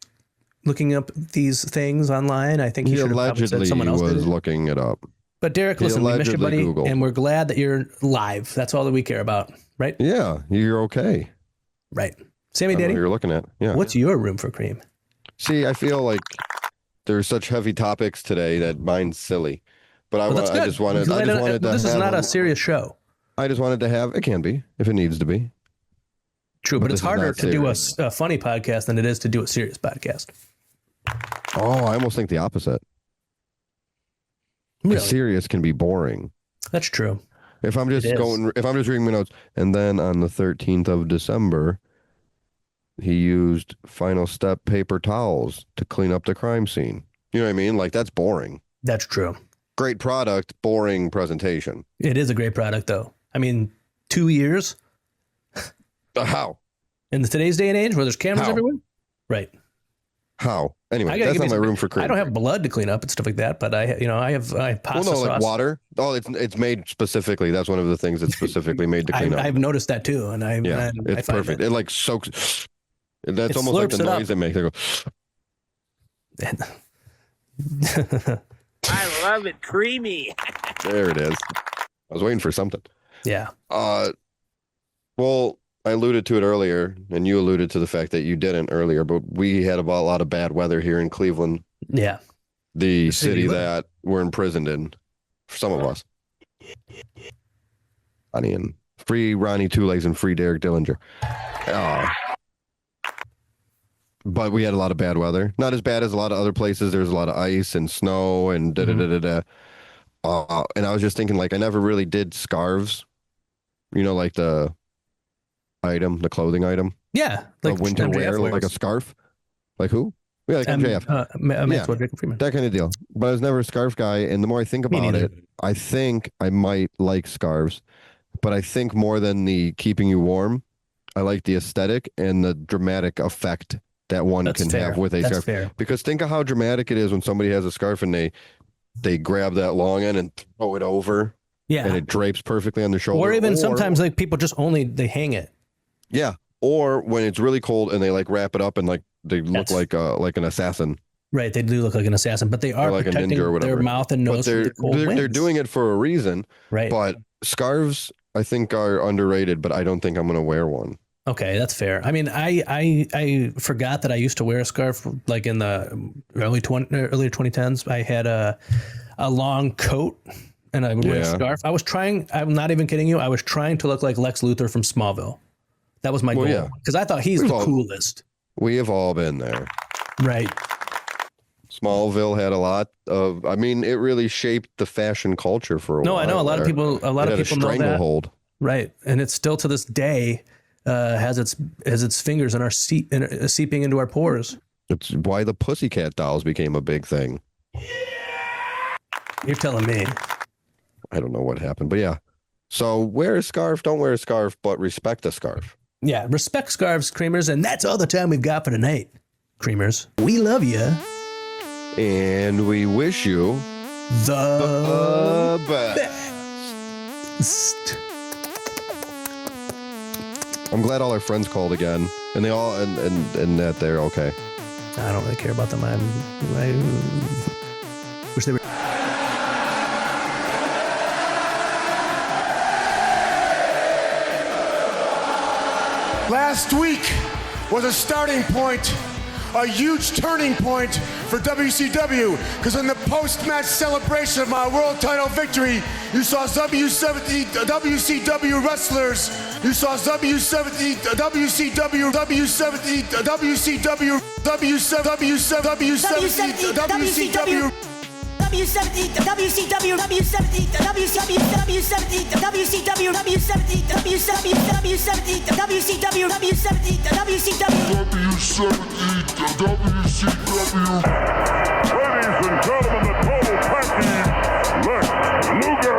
looking up these things online. I think he should have probably said someone else was looking it up. But Derek, listen, we miss you, buddy, and we're glad that you're live. That's all that we care about, right? Yeah, you're okay. Right. Sammy Daddy, you're looking at. Yeah. What's your room for cream? See, I feel like there's such heavy topics today that mine's silly. But I just wanted to. This is not a serious show. I just wanted to have. It can be if it needs to be. True, but it's harder to do a funny podcast than it is to do a serious podcast. Oh, I almost think the opposite. Really? Serious can be boring. That's true. If I'm just reading my notes, and then on the 13th of December, he used final step paper towels to clean up the crime scene. You know what I mean? Like, that's boring. That's true. Great product, boring presentation. It is a great product, though. I mean, 2 years. How? In today's day and age where there's cameras everywhere? Right. How? Anyway, that's not my room for cream. I don't have blood to clean up and stuff like that, but I have pasta sauce. Like water. Oh, it's made specifically. That's one of the things that's specifically made to clean up. I've noticed that too, and it's perfect. It like soaks. That's almost like the noise they make. They go. I love it, creamy. There it is. I was waiting for something. Yeah. Well, I alluded to it earlier, and you alluded to the fact that you didn't earlier, but we had a lot of bad weather here in Cleveland. Yeah. The city that we're imprisoned in, for some of us. And free Ronnie Two Legs and free Derek Dillinger. But we had a lot of bad weather. Not as bad as a lot of other places. There's a lot of ice and snow and and I was just thinking, like, I never really did scarves. Like the clothing item. Yeah. Like winter wear, like a scarf. Like who? Yeah, like MJF. That kind of deal. But I was never a scarf guy, and the more I think about it, I think I might like scarves. But I think more than the keeping you warm, I like the aesthetic and the dramatic effect that one can have with a scarf. Fair. Because think of how dramatic it is when somebody has a scarf and they grab that long end and throw it over. Yeah. And it drapes perfectly on their shoulder. Or even sometimes like people just they hang it. Yeah. Or when it's really cold and they like wrap it up and like they look like an assassin. Right. They do look like an assassin, but they are like protecting their mouth and nose from the cold winds. They're doing it for a reason. Right. But scarves, I think, are underrated, but I don't think I'm going to wear one. Okay, that's fair. I mean, I forgot that I used to wear a scarf like in the early 2010s. I had a long coat and I would wear a scarf. I'm not even kidding you. I was trying to look like Lex Luthor from Smallville. That was my goal because I thought he's the coolest. We have all been there. Right. Smallville had a lot of, I mean, it really shaped the fashion culture for a while. No, I know a lot of people know that. Right. And it's still to this day has its fingers in our seeping into our pores. It's why the Pussycat Dolls became a big thing. You're telling me. I don't know what happened, but yeah. So wear a scarf, don't wear a scarf, but respect a scarf. Yeah, respect scarves, creamers, and that's all the time we've got for tonight. Creamers, we love you. And we wish you the best. I'm glad all our friends called again, and they all and that they're okay. I don't really care about them. I wish they were. Last week was a starting point a huge turning point for WCW, because in the post-match celebration of my world title victory, you saw WCW wrestlers, you saw WCW Ladies and gentlemen, the total package, Lex Luger.